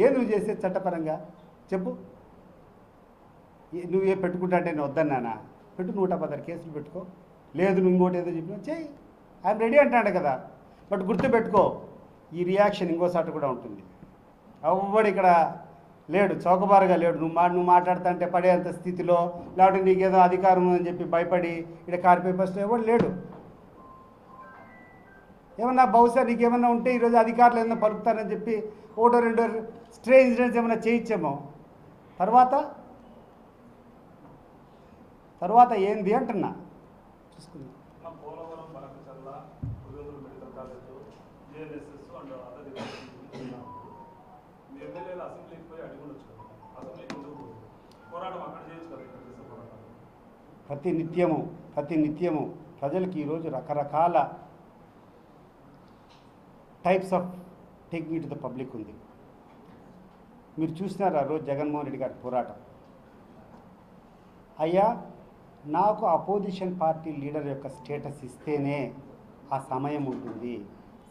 ఏం నువ్వు చేసేది చట్టపరంగా చెప్పు. నువ్వే పెట్టుకుంటా అంటే నేను వద్దన్నానా? పెట్టు, 116 కేసులు పెట్టుకో. లేదు నువ్వు ఇంకోటి ఏదో చెప్పినావు చెయ్యి, ఐఎమ్ రెడీ అంటాడు కదా. బట్ గుర్తుపెట్టుకో, ఈ రియాక్షన్ ఇంకోసారి కూడా ఉంటుంది. ఎవ్వడు ఇక్కడ లేడు, చౌకబారుగా లేడు. నువ్వు మాట్లాడుతా అంటే పడేంత స్థితిలో, లేకపోతే నీకేదో అధికారం ఉందని చెప్పి భయపడి ఇక్కడ కార్ పేపర్స్లో ఎవడు లేడు. ఏమన్నా బహుశా నీకేమన్నా ఉంటే ఈరోజు అధికారులు ఏమన్నా పలుకుతారని చెప్పి 1-2 స్ట్రే ఇన్సిడెంట్స్ ఏమైనా చేయించామో, తర్వాత ఏంది అంటున్నా చూసుకుందాం. ప్రతి నిత్యము ప్రజలకు ఈరోజు రకరకాల types of taking to the public ఉంది. మీరు చూసినారు ఆ రోజు జగన్మోహన్ రెడ్డి గారి పోరాటం. అయ్యా, నాకు అపోజిషన్ పార్టీ లీడర్ యొక్క స్టేటస్ ఇస్తేనే ఆ సమయం ఉంటుంది.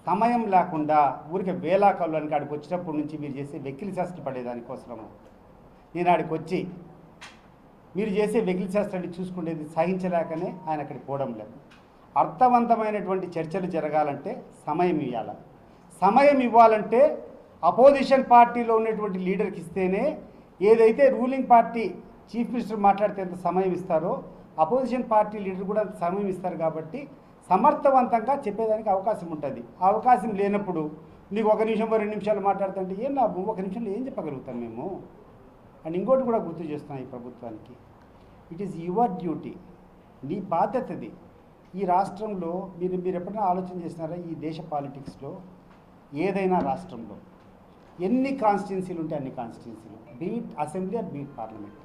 సమయం లేకుండా ఊరికి వేలాకాలానికి ఆడికి వచ్చినప్పటి నుంచి మీరు చేసే వెకిలి శాస్త్రం పడేదానికోసము నేను ఆడికి వచ్చి మీరు చేసే వెకిలి శాస్త్రాన్ని చూసుకునేది సహించలేకనే ఆయన అక్కడికి పోవడం లేదు. అర్థవంతమైనటువంటి చర్చలు జరగాలంటే సమయం ఇవ్వాలంటే అపోజిషన్ పార్టీలో ఉన్నటువంటి లీడర్కి ఇస్తేనే, ఏదైతే రూలింగ్ పార్టీ చీఫ్ మినిస్టర్ మాట్లాడితే ఎంత సమయం ఇస్తారో అపోజిషన్ పార్టీ లీడర్ కూడా సమయం ఇస్తారు. కాబట్టి సమర్థవంతంగా చెప్పేదానికి అవకాశం ఉంటుంది. అవకాశం లేనప్పుడు నీకు 1 నిమిషం 2 నిమిషాలు మాట్లాడుతుంటే ఏం లాభం? 1 నిమిషంలో ఏం చెప్పగలుగుతాం మేము? అండ్ ఇంకోటి కూడా గుర్తు చేస్తున్నాం ఈ ప్రభుత్వానికి, ఇట్ ఈస్ యువర్ డ్యూటీ, నీ బాధ్యతది. ఈ రాష్ట్రంలో మీరు ఎప్పుడైనా ఆలోచన చేసినారా? ఈ దేశ పాలిటిక్స్లో ఏదైనా రాష్ట్రంలో ఎన్ని కాన్స్టిట్యున్సీలు ఉంటే అన్ని కాన్స్టిట్యున్సీలు, be it assembly or be it parliament.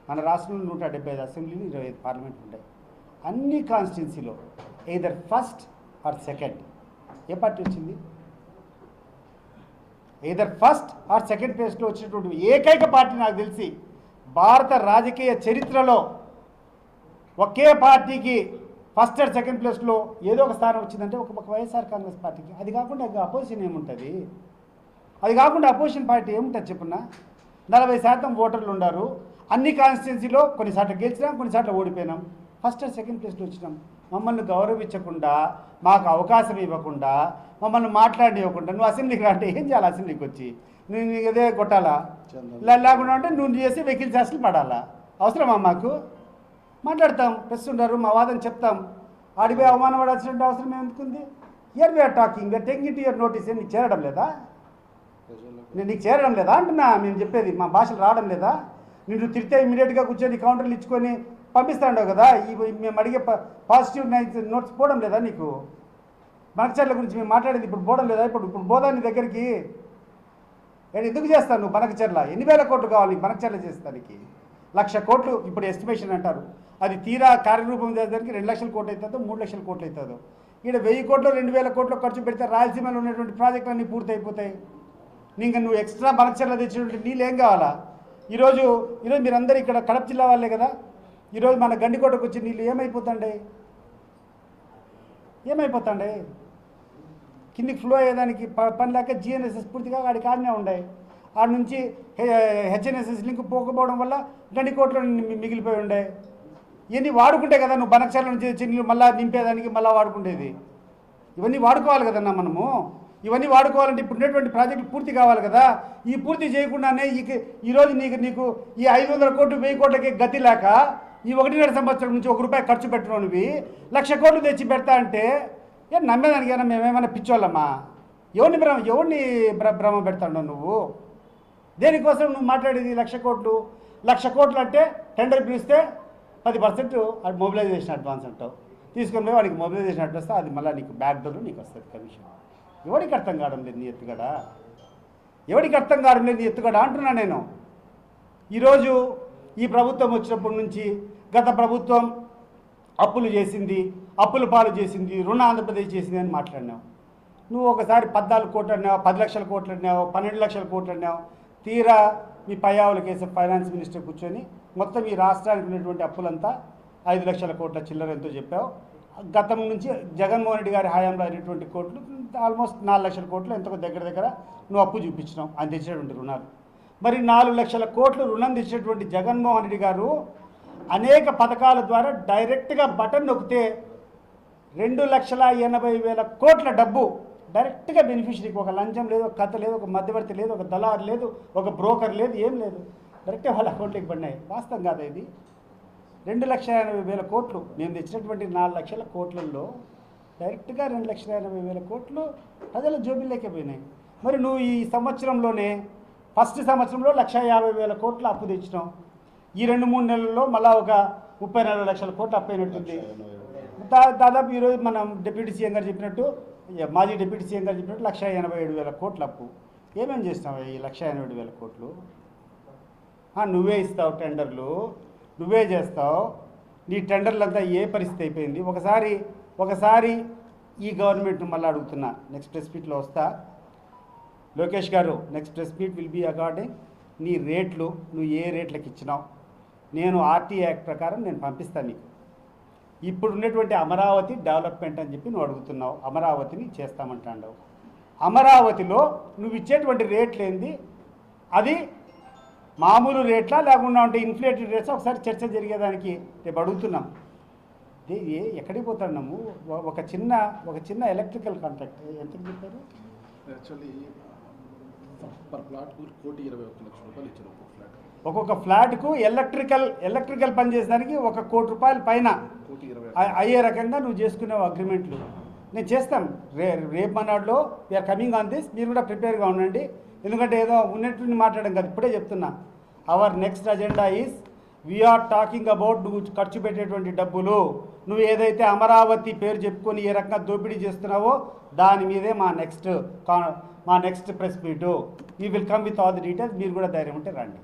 మన రాష్ట్రంలో 175 అసెంబ్లీలు 25 పార్లమెంట్ ఉంటాయి. అన్ని కాన్స్టిట్యున్సీలో ఎయిదర్ ఫస్ట్ ఆర్ సెకండ్ ఏ పార్టీ వచ్చింది? ఎయిదర్ ఫస్ట్ ఆర్ సెకండ్ ప్లేస్లో వచ్చినటువంటి ఏకైక పార్టీ నాకు తెలిసి భారత రాజకీయ చరిత్రలో ఒకే పార్టీకి ఫస్ట్ ఆర్ సెకండ్ ప్లేస్లో ఏదో ఒక స్థానం వచ్చిందంటే ఒక వైఎస్ఆర్ కాంగ్రెస్ పార్టీకి. అది కాకుండా అపోజిషన్ ఏముంటుంది? అది కాకుండా అపోజిషన్ పార్టీ ఏముంటుంది చెప్పున్నా? 40% ఓటర్లు ఉన్నారు. అన్ని కాన్స్టిట్యున్సీలో కొన్నిసార్లు గెలిచినాం, కొన్నిసార్లు ఓడిపోయినాం. ఫస్ట్ ఆర్ సెకండ్ ప్లేస్లో వచ్చినాం. మమ్మల్ని గౌరవించకుండా, మాకు అవకాశం ఇవ్వకుండా, మమ్మల్ని మాట్లాడివ్వకుండా నువ్వు అసెంబ్లీకి రాంటే ఏం చేయాలి? అసెంబ్లీకి వచ్చి నువ్వు ఇదే కొట్టాలా? లేకుండా అంటే నువ్వు చేసి వెహికల్ ఛార్జీలు పడాలా? అవసరమా మాకు? మాట్లాడతాం, ప్రెస్ ఉండరు, మా వాదన చెప్తాం. ఆడిపోయి అవమానం పడాల్సిన అవసరం ఏముంది? Here we are talking, we are taking it your notice. నీకు చేరడం లేదా? నేను నీకు చేరడం లేదా అంటున్నా. మేము చెప్పేది మా భాషలు రావడం లేదా? నిన్ను తిరిగితే ఇమీడియట్గా కూర్చొని కౌంటర్లు ఇచ్చుకొని పంపిస్తాండవు కదా. మేము అడిగే పాజిటివ్ నోట్స్ పోవడం లేదా నీకు? బనకచర్ల గురించి మేము మాట్లాడేది ఇప్పుడు పోవడం లేదా? ఇప్పుడు బోధాన్ని దగ్గరికి ఎందుకు చేస్తాను నువ్వు? బనకచర్ల 8,000 కోట్లు కావాలి నీకు బనకచర్ల చేస్తానికి. 1,00,000 కోట్లు ఇప్పుడు ఎస్టిమేషన్ అంటారు. అది తీరా కార్యరూపం చేసేదానికి 2 లక్షల కోట్లు అవుతుందో 3 లక్షల కోట్లు అవుతుందో. ఇక్కడ 1000 కోట్లు 2,000 కోట్లు ఖర్చు పెడితే రాయలసీమలో ఉన్నటువంటి ప్రాజెక్టులన్నీ పూర్తి అయిపోతాయి. ఇంకా నువ్వు ఎక్స్ట్రా బనకచర్ల తెచ్చినటువంటి నీళ్ళు ఏం కావాలా? ఈరోజు మీరందరూ ఇక్కడ కడప జిల్లా వాళ్ళే కదా. ఈరోజు మన గండికోటకు వచ్చి నీళ్ళు ఏమైపోతాండే? కిందికి ఫ్లో అయ్యేదానికి పని లేక జిఎన్ఎస్ఎస్ పూర్తిగా ఆడికి ఆడనే ఉండే. ఆడ నుంచి హెచ్ఎన్ఎస్ఎస్ లింక్ పోకపోవడం వల్ల గండికోట్లో మిగిలిపోయి ఉండే. ఇవన్నీ వాడుకుంటే కదా నువ్వు బనకచర్ల నుంచి నీళ్ళు మళ్ళీ నింపేదానికి మళ్ళీ వాడుకుండేది. ఇవన్నీ వాడుకోవాలి కదన్నా మనము. ఇవన్నీ వాడుకోవాలంటే ఇప్పుడు ఉన్నటువంటి ప్రాజెక్టులు పూర్తి కావాలి కదా. ఈ పూర్తి చేయకుండానే ఈరోజు నీకు ఈ 500 కోట్లు 1000 కోట్లకి గతి లేక ఈ 1.5 సంవత్సరం నుంచి ₹1 ఖర్చు పెట్టినవి 1,00,000 కోట్లు తెచ్చి పెడతా అంటే నమ్మేదానికైనా మేమేమైనా పిచ్చోళ్ళమ్మా? ఎవరిని భ్రమ పెడతాడు నువ్వు? దేనికోసం నువ్వు మాట్లాడేది? 1,00,000 కోట్లు అంటే టెండర్ పిలిస్తే 10% అది మొబిలైజేషన్ అడ్వాన్స్ అంటావు. తీసుకొని పోయి వాడికి మొబిలైజేషన్ అడ్వాన్స్ వస్తే అది మళ్ళీ నీకు బ్యాక్ డోర్ నీకు వస్తుంది కమిషన్. ఎవరికి అర్థం కావడం లేదు నీ ఎత్తుగడ? ఎవరికి అర్థం కావడం లేదు నీ ఎత్తుగడ అంటున్నా నేను. ఈరోజు ఈ ప్రభుత్వం వచ్చినప్పటి నుంచి గత ప్రభుత్వం అప్పులు చేసింది, అప్పుల పాలు చేసింది, రుణ ఆంధ్రప్రదేశ్ చేసింది అని మాట్లాడినావు. నువ్వు ఒకసారి 14 కోట్లు అన్నావు, 10 లక్షల కోట్లు అన్నావు, 12 లక్షల కోట్లు అన్నావు. తీరా మీ పయ్యావుల కేసు ఫైనాన్స్ మినిస్టర్ కూర్చొని మొత్తం ఈ రాష్ట్రానికి ఉన్నటువంటి అప్పులంతా 5 లక్షల కోట్ల చిల్లర ఎంతో చెప్పావు. గతం నుంచి జగన్మోహన్ రెడ్డి గారి హయాంలో అయినటువంటి కోట్లు ఆల్మోస్ట్ 4 లక్షల కోట్లు ఎంతో దగ్గర నువ్వు అప్పు చూపించినావు ఆయన తెచ్చినటువంటి రుణాలు. మరి 4 లక్షల కోట్లు రుణం తెచ్చినటువంటి జగన్మోహన్ రెడ్డి గారు అనేక పథకాల ద్వారా డైరెక్ట్గా బటన్ నొక్కితే 2,80,000 కోట్ల డబ్బు డైరెక్ట్గా బెనిఫిషరీకి. ఒక లంచం లేదు, ఒక కథ లేదు, ఒక మధ్యవర్తి లేదు, ఒక దళారు లేదు, ఒక బ్రోకర్ లేదు, ఏం లేదు. డైరెక్ట్గా వాళ్ళ అకౌంట్లోకి పడినాయి. వాస్తవం కాదా ఇది? 2,80,000 కోట్లు మేము తెచ్చినటువంటి 4 లక్షల కోట్లలో డైరెక్ట్గా 2,80,000 కోట్లు ప్రజల జోబిల్లోకే పోయినాయి. మరి నువ్వు ఈ సంవత్సరంలోనే ఫస్ట్ సంవత్సరంలో 1,50,000 కోట్లు అప్పు తెచ్చినావు. ఈ 2-3 నెలల్లో మళ్ళీ ఒక 34 లక్షల కోట్లు అప్పు అయినట్టుంది. దాదాపు ఈరోజు మనం డిప్యూటీ సీఎం గారు చెప్పినట్టు, మాజీ డిప్యూటీ సీఎం గారు చెప్పినట్టు 1,87,000 కోట్ల అప్పు. ఏమేం చేసినావు ఈ 1,87,000 కోట్లు? నువ్వే ఇస్తావు టెండర్లు, నువ్వే చేస్తావు. నీ టెండర్లంతా ఏ పరిస్థితి అయిపోయింది? ఒకసారి ఈ గవర్నమెంట్ను మళ్ళీ అడుగుతున్నా, నెక్స్ట్ ప్రెస్ మీట్లో వస్తా. లోకేష్ గారు, next press meet will be according నీ రేట్లు, నువ్వు ఏ రేట్లకు ఇచ్చినావు. నేను ఆర్టీ యాక్ట్ ప్రకారం నేను పంపిస్తాను నీకు. ఇప్పుడు ఉన్నటువంటి అమరావతి డెవలప్మెంట్ అని చెప్పి నువ్వు అడుగుతున్నావు, అమరావతిని చేస్తామంటావు. అమరావతిలో నువ్వు ఇచ్చేటువంటి రేట్లు ఏంది? అది మామూలు రేట్లా లేకుండా ఉంటే ఇన్ఫ్లేటెడ్ రేట్స్? ఒకసారి చర్చ జరిగేదానికి రేపు అడుగుతున్నాం. ఎక్కడికి పోతున్నాము? ఒక చిన్న ఎలక్ట్రికల్ కాంట్రాక్ట్ ఎంత చెప్పారు? యాక్చువల్లీ పర్ ప్లాట్ ₹1,21,00,000 ఇచ్చారు ఒక్కొక్క ఫ్లాట్కు ఎలక్ట్రికల్ పని చేసేదానికి ₹1,00,00,000 పైన అయ్యే రకంగా నువ్వు చేసుకునే అగ్రిమెంట్లు నేను చేస్తాను. రేపు మనాడులో వీఆర్ కమింగ్ ఆన్ దిస్. మీరు కూడా ప్రిపేర్గా ఉండండి. ఎందుకంటే ఏదో ఉన్నట్టు మాట్లాడడం కాదు, ఇప్పుడే చెప్తున్నా. Our next agenda is we are talking about నువ్వు ఖర్చు పెట్టేటువంటి డబ్బులు, నువ్వు ఏదైతే అమరావతి పేరు చెప్పుకొని ఏ రకంగా దోపిడీ చేస్తున్నావో దాని మీదే మా next press meet. We will come with all the details. మీరు కూడా ధైర్యం ఉంటే రండి.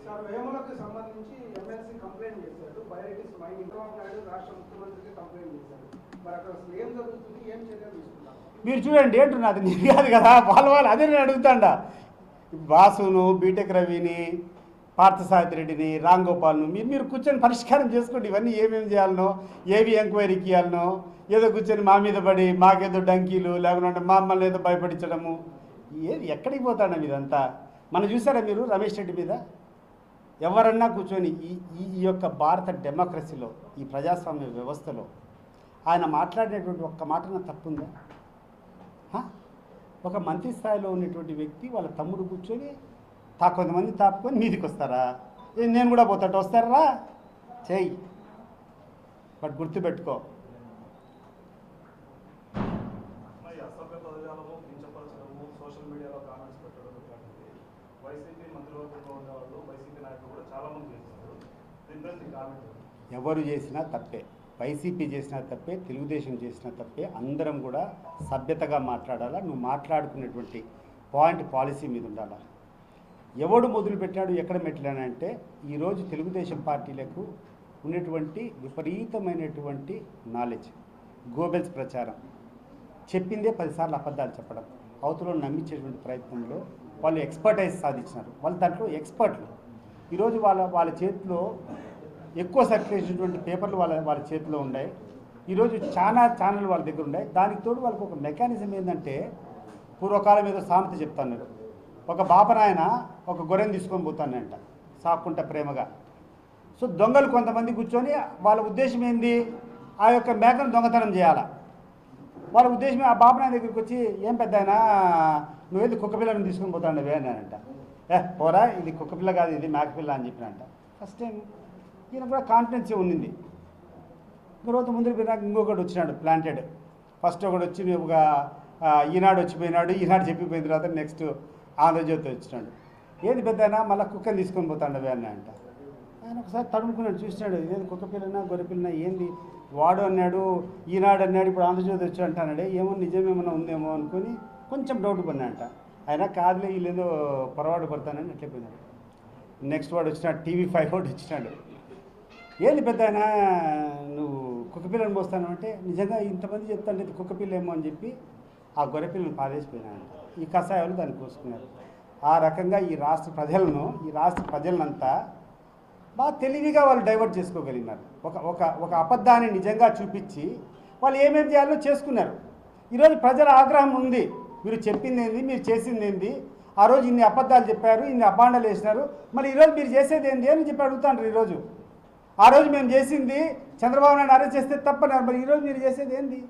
సార్, వేములకు సంబంధించి ఎమ్మెల్సీ కంప్లైంట్ చేశారు. బైరైటిస్ మైండ్ చంద్రబాబు నాయుడు రాష్ట్ర ముఖ్యమంత్రికి కంప్లైంట్ చేశారు. మరి అక్కడ అసలు ఏం జరుగుతుంది, ఏం చర్యలు తీసుకున్నారు? మీరు చూడండి, ఏంటున్నది నేను కాదు కదా, వాళ్ళు అదే నేను అడుగుతాండా. వాసును, బీటెక్ రవిని, పార్థసారథి రెడ్డిని, రామ్ గోపాల్ను మీరు కూర్చొని పరిష్కారం చేసుకోండి. ఇవన్నీ ఏమేమి చేయాలనో, ఏవి ఎంక్వైరీకి ఇవ్వాలనో, ఏదో కూర్చొని మా మీద పడి మాకేదో డంకీలు లేకుంటే మమ్మల్ని ఏదో భయపడించడము, ఏది ఎక్కడికి పోతాడా ఇదంతా? మనం చూసారా మీరు రమేష్ రెడ్డి మీద? ఎవరన్నా కూర్చొని ఈ యొక్క భారత డెమోక్రసీలో, ఈ ప్రజాస్వామ్య వ్యవస్థలో ఆయన మాట్లాడినటువంటి ఒక్క మాటన తప్పుందా? ఒక మంత్రి స్థాయిలో ఉన్నటువంటి వ్యక్తి వాళ్ళ తమ్ముడు కూర్చొని కొంతమంది తాపుకొని మీదికి వస్తారా? నేను కూడా పోతాడు వస్తారా? చెయ్యి, బట్ గుర్తుపెట్టుకో. అసభ్య పదజాలము, కించపరచడము, సోషల్ మీడియాలో కామెంట్స్ పెట్టడం ఇట్లాంటివి వైసీపీ మంత్రివర్గంలో ఉండేవాళ్ళు, వైసీపీ నాయకులు కూడా చాలామంది చేస్తున్నారు. దీనిపై కామెంట్ ఎవరు చేసినా తప్పే, వైసీపీ చేసినా తప్పే, తెలుగుదేశం చేసినా తప్పే. అందరం కూడా సభ్యతగా మాట్లాడాలా. నువ్వు మాట్లాడుకునేటువంటి పాలసీ మీద ఉండాలా. ఎవడు మొదలుపెట్టాడు, ఎక్కడ మెట్లానంటే ఈరోజు తెలుగుదేశం పార్టీలకు ఉన్నటువంటి విపరీతమైనటువంటి నాలెడ్జ్, గోబెల్స్ ప్రచారం, చెప్పిందే 10 సార్లు అబద్ధాలు చెప్పడం, అవతల నమ్మించేటువంటి ప్రయత్నంలో వాళ్ళు ఎక్స్పర్టైజ్ సాధించినారు. వాళ్ళు దాంట్లో ఎక్స్పర్ట్లు. ఈరోజు వాళ్ళ చేతిలో ఎక్కువ సర్క్యులేషన్ పేపర్లు వాళ్ళ చేతిలో ఉన్నాయి. ఈరోజు చాలా ఛానల్ వాళ్ళ దగ్గర ఉన్నాయి. దానికి తోడు వాళ్ళకి ఒక మెకానిజం ఏంటంటే, పూర్వకాలం ఏదో సామెత చెప్తున్నారు. ఒక బాపనాయన ఒక గొర్రెని తీసుకొని పోతానంట సాక్కుంటా ప్రేమగా. సో దొంగలు కొంతమంది కూర్చొని వాళ్ళ ఉద్దేశం ఏంది, ఆ యొక్క మేకను దొంగతనం చేయాలా. వాళ్ళ ఉద్దేశం ఆ బాపనాయన దగ్గరికి వచ్చి, ఏం పెద్ద అయినా నువ్వేది కుక్క పిల్లను తీసుకొని పోతాండవే అన్నానంట. పోరా, ఇది కుక్క పిల్ల కాదు, ఇది మేకపిల్ల అని చెప్పినంట. ఫస్ట్ టైం ఈయన కూడా కాన్ఫిడెన్సీ ఉన్నింది. తర్వాత ముందు పోయినాక ఇంకొకటి వచ్చినాడు ప్లాంటెడ్. ఫస్ట్ ఒకటి వచ్చి ఒక ఈనాడు వచ్చిపోయినాడు, ఈనాడు చెప్పిపోయిన తర్వాత నెక్స్ట్ ఆంధ్రజ్యోతి వచ్చినాడు. ఏది పెద్ద అయినా మళ్ళీ కుక్కని తీసుకొని పోతాండవే అన్న అంట. ఆయన ఒకసారి తడుముకున్నాడు, చూసినాడు, ఇదేది కుక్క పిల్లనా గొర్రె పిల్లనా ఏంది, వాడు అన్నాడు, ఈనాడు అన్నాడు, ఇప్పుడు ఆంధ్రజ్యోతి వచ్చి అంటాడే, ఏమో నిజమేమన్నా ఉందేమో అనుకుని కొంచెం డౌట్ పడినాయంట. ఆయన కాదులే, వీళ్ళేదో పొరపాటు పడతానని అట్లే పోయినాడు. నెక్స్ట్ వాడు వచ్చినాడు, TV5 వాడు వచ్చినాడు. ఏంది పెద్ద ఆయన నువ్వు కుక్కపిల్లని పోస్తాను అంటే, నిజంగా ఇంతమంది చెప్తాంటే కుక్కపిల్ల ఏమో అని చెప్పి ఆ గొర్రెపిల్లని పారేసిపోయినాడు. ఈ కషాయాలు దాన్ని కోసుకున్నారు. ఆ రకంగా ఈ రాష్ట్ర ప్రజలనంతా బాగా తెలివిగా వాళ్ళు డైవర్ట్ చేసుకోగలిగినారు. ఒక అబద్ధాన్ని నిజంగా చూపించి వాళ్ళు ఏమేమి చేయాలో చేసుకున్నారు. ఈరోజు ప్రజల ఆగ్రహం ఉంది. మీరు చెప్పింది ఏంది, మీరు చేసింది ఏంది, ఆ రోజు ఇన్ని అబద్ధాలు చెప్పారు, ఇన్ని అబాండాలు వేసినారు, మరి ఈరోజు మీరు చేసేది ఏంది అని చెప్పి అడుగుతాండ్రు. ఈరోజు ఆ రోజు మేము చేసింది చంద్రబాబు నాయుడు అరెస్ట్ చేస్తే తప్పన్నారు, మరి ఈరోజు మీరు చేసేది ఏంది?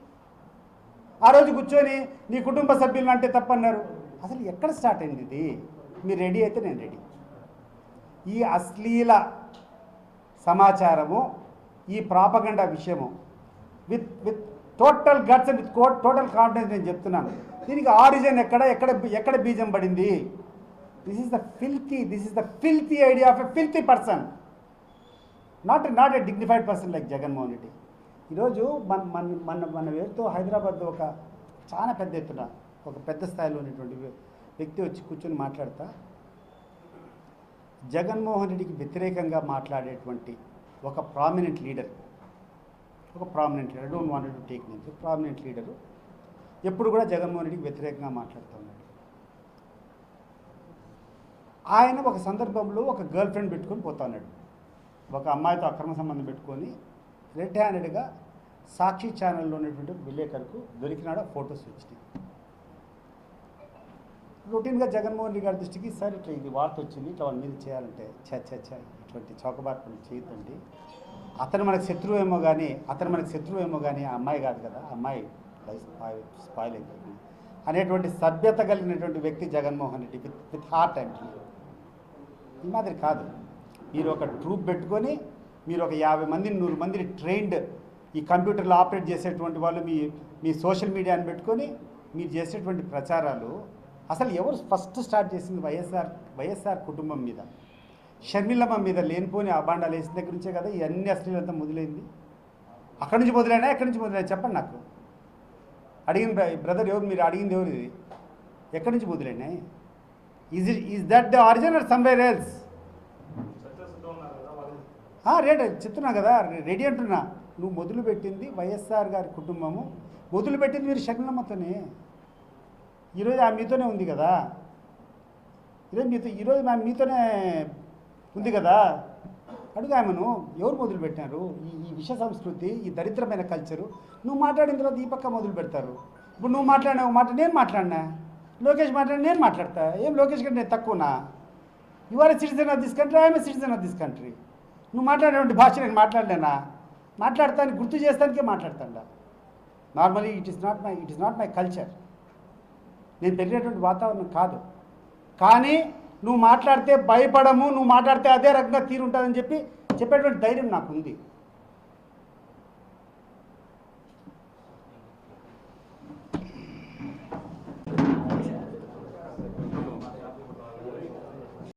ఆ రోజు కూర్చొని నీ కుటుంబ సభ్యులను అంటే తప్పన్నారు. అసలు ఎక్కడ స్టార్ట్ అయింది ఇది? మీరు రెడీ అయితే నేను రెడీ. ఈ అశ్లీల సమాచారము, ఈ ప్రాపగండా విషయము with total guts and with total confidence నేను చెప్తున్నాను. దీనికి ఆరిజిన్ ఎక్కడ బీజం పడింది? This is the filthy idea of a filthy person, not a dignified person like Jaganmohan Reddy. ఈరోజు మన వేరుతో హైదరాబాద్లో ఒక చాలా పెద్ద ఎత్తున ఒక పెద్ద స్థాయిలో ఉన్నటువంటి వ్యక్తి వచ్చి కూర్చొని మాట్లాడతా, జగన్మోహన్ రెడ్డికి వ్యతిరేకంగా మాట్లాడేటువంటి ఒక prominent leader, don't want to take names, prominent leader ఎప్పుడు కూడా జగన్మోహన్ రెడ్డికి వ్యతిరేకంగా మాట్లాడుతూ ఉన్నాడు. ఆయన ఒక సందర్భంలో ఒక గర్ల్ ఫ్రెండ్ పెట్టుకొని పోతా ఉన్నాడు. ఒక అమ్మాయితో అక్రమ సంబంధం పెట్టుకొని రెడ్ హ్యాండెడ్గా సాక్షి ఛానల్లో ఉన్నటువంటి విలేకరుకు దొరికినాడు. ఫొటోస్ వచ్చినాయి. రొటీన్గా జగన్మోహన్ రెడ్డి గారి దృష్టికి సార్ ఇట్లా ఇది వార్త వచ్చింది, ఇట్లా వాళ్ళ మీద చేయాలంటే ఇటువంటి చౌకబార్ పని చేయొద్దండి. అతను మనకు శత్రువు ఏమో కానీ ఆ అమ్మాయి కాదు కదా, అమ్మాయి స్పాయిల్ అయిపోయింది అనేటువంటి సభ్యత కలిగినటువంటి వ్యక్తి Jaganmohan Reddy. With heart and ఈ మాదిరి కాదు. మీరు ఒక ట్రూప్ పెట్టుకొని మీరు ఒక 50 మందిని 100 మందిని ట్రైన్డ్ ఈ కంప్యూటర్లో ఆపరేట్ చేసేటువంటి వాళ్ళు మీ సోషల్ మీడియాని పెట్టుకొని మీరు చేసేటువంటి ప్రచారాలు, అసలు ఎవరు ఫస్ట్ స్టార్ట్ చేసింది? వైఎస్ఆర్ కుటుంబం మీద. షర్మిలమ్మ మీద లేనిపోని అబాండాలు వేసిన దగ్గర నుంచే కదా ఇవన్నీ అశ్లీలంతా మొదలైంది. అక్కడి నుంచి మొదలైనా ఎక్కడి నుంచి మొదలైనా చెప్పండి నాకు. అడిగిన బ్రదర్ ఎవరు, మీరు అడిగింది ఎవరు, ఇది ఎక్కడి నుంచి మొదలైనాయి? Is that the origin or somewhere else? Ready చెప్తున్నా కదా, రెడీ అంటున్నా. నువ్వు మొదలుపెట్టింది వైఎస్ఆర్ గారి కుటుంబము, మొదలుపెట్టింది మీరు షర్మిలమ్మతోనే. ఈరోజు ఆమె మీతోనే ఉంది కదా, ఈరోజు ఆమె మీతోనే ఉంది కదా. అడుగు ఆమెను, ఎవరు మొదలు పెట్టినారు ఈ విష సంస్కృతి, ఈ దరిద్రమైన కల్చరు? నువ్వు మాట్లాడిన తర్వాత ఈ పక్క మొదలు పెడతారు. ఇప్పుడు నువ్వు మాట్లాడినావు మాట, నేను మాట్లాడినా, లోకేష్ మాట్లాడి నేను మాట్లాడతా. ఏం లోకేష్ కంటే నేను తక్కువనా? You are a citizen of this country, I'm a citizen of this country. నువ్వు మాట్లాడేటువంటి భాష నేను మాట్లాడలేనా? మాట్లాడతాను, గుర్తు చేస్తానికే మాట్లాడతాడా. Normally it is not my culture. నేను పెరిగినటువంటి వాతావరణం కాదు. కానీ నువ్వు మాట్లాడితే భయపడము, నువ్వు మాట్లాడితే అదే రకంగా తీరుంటుందని చెప్పేటువంటి ధైర్యం నాకు ఉంది.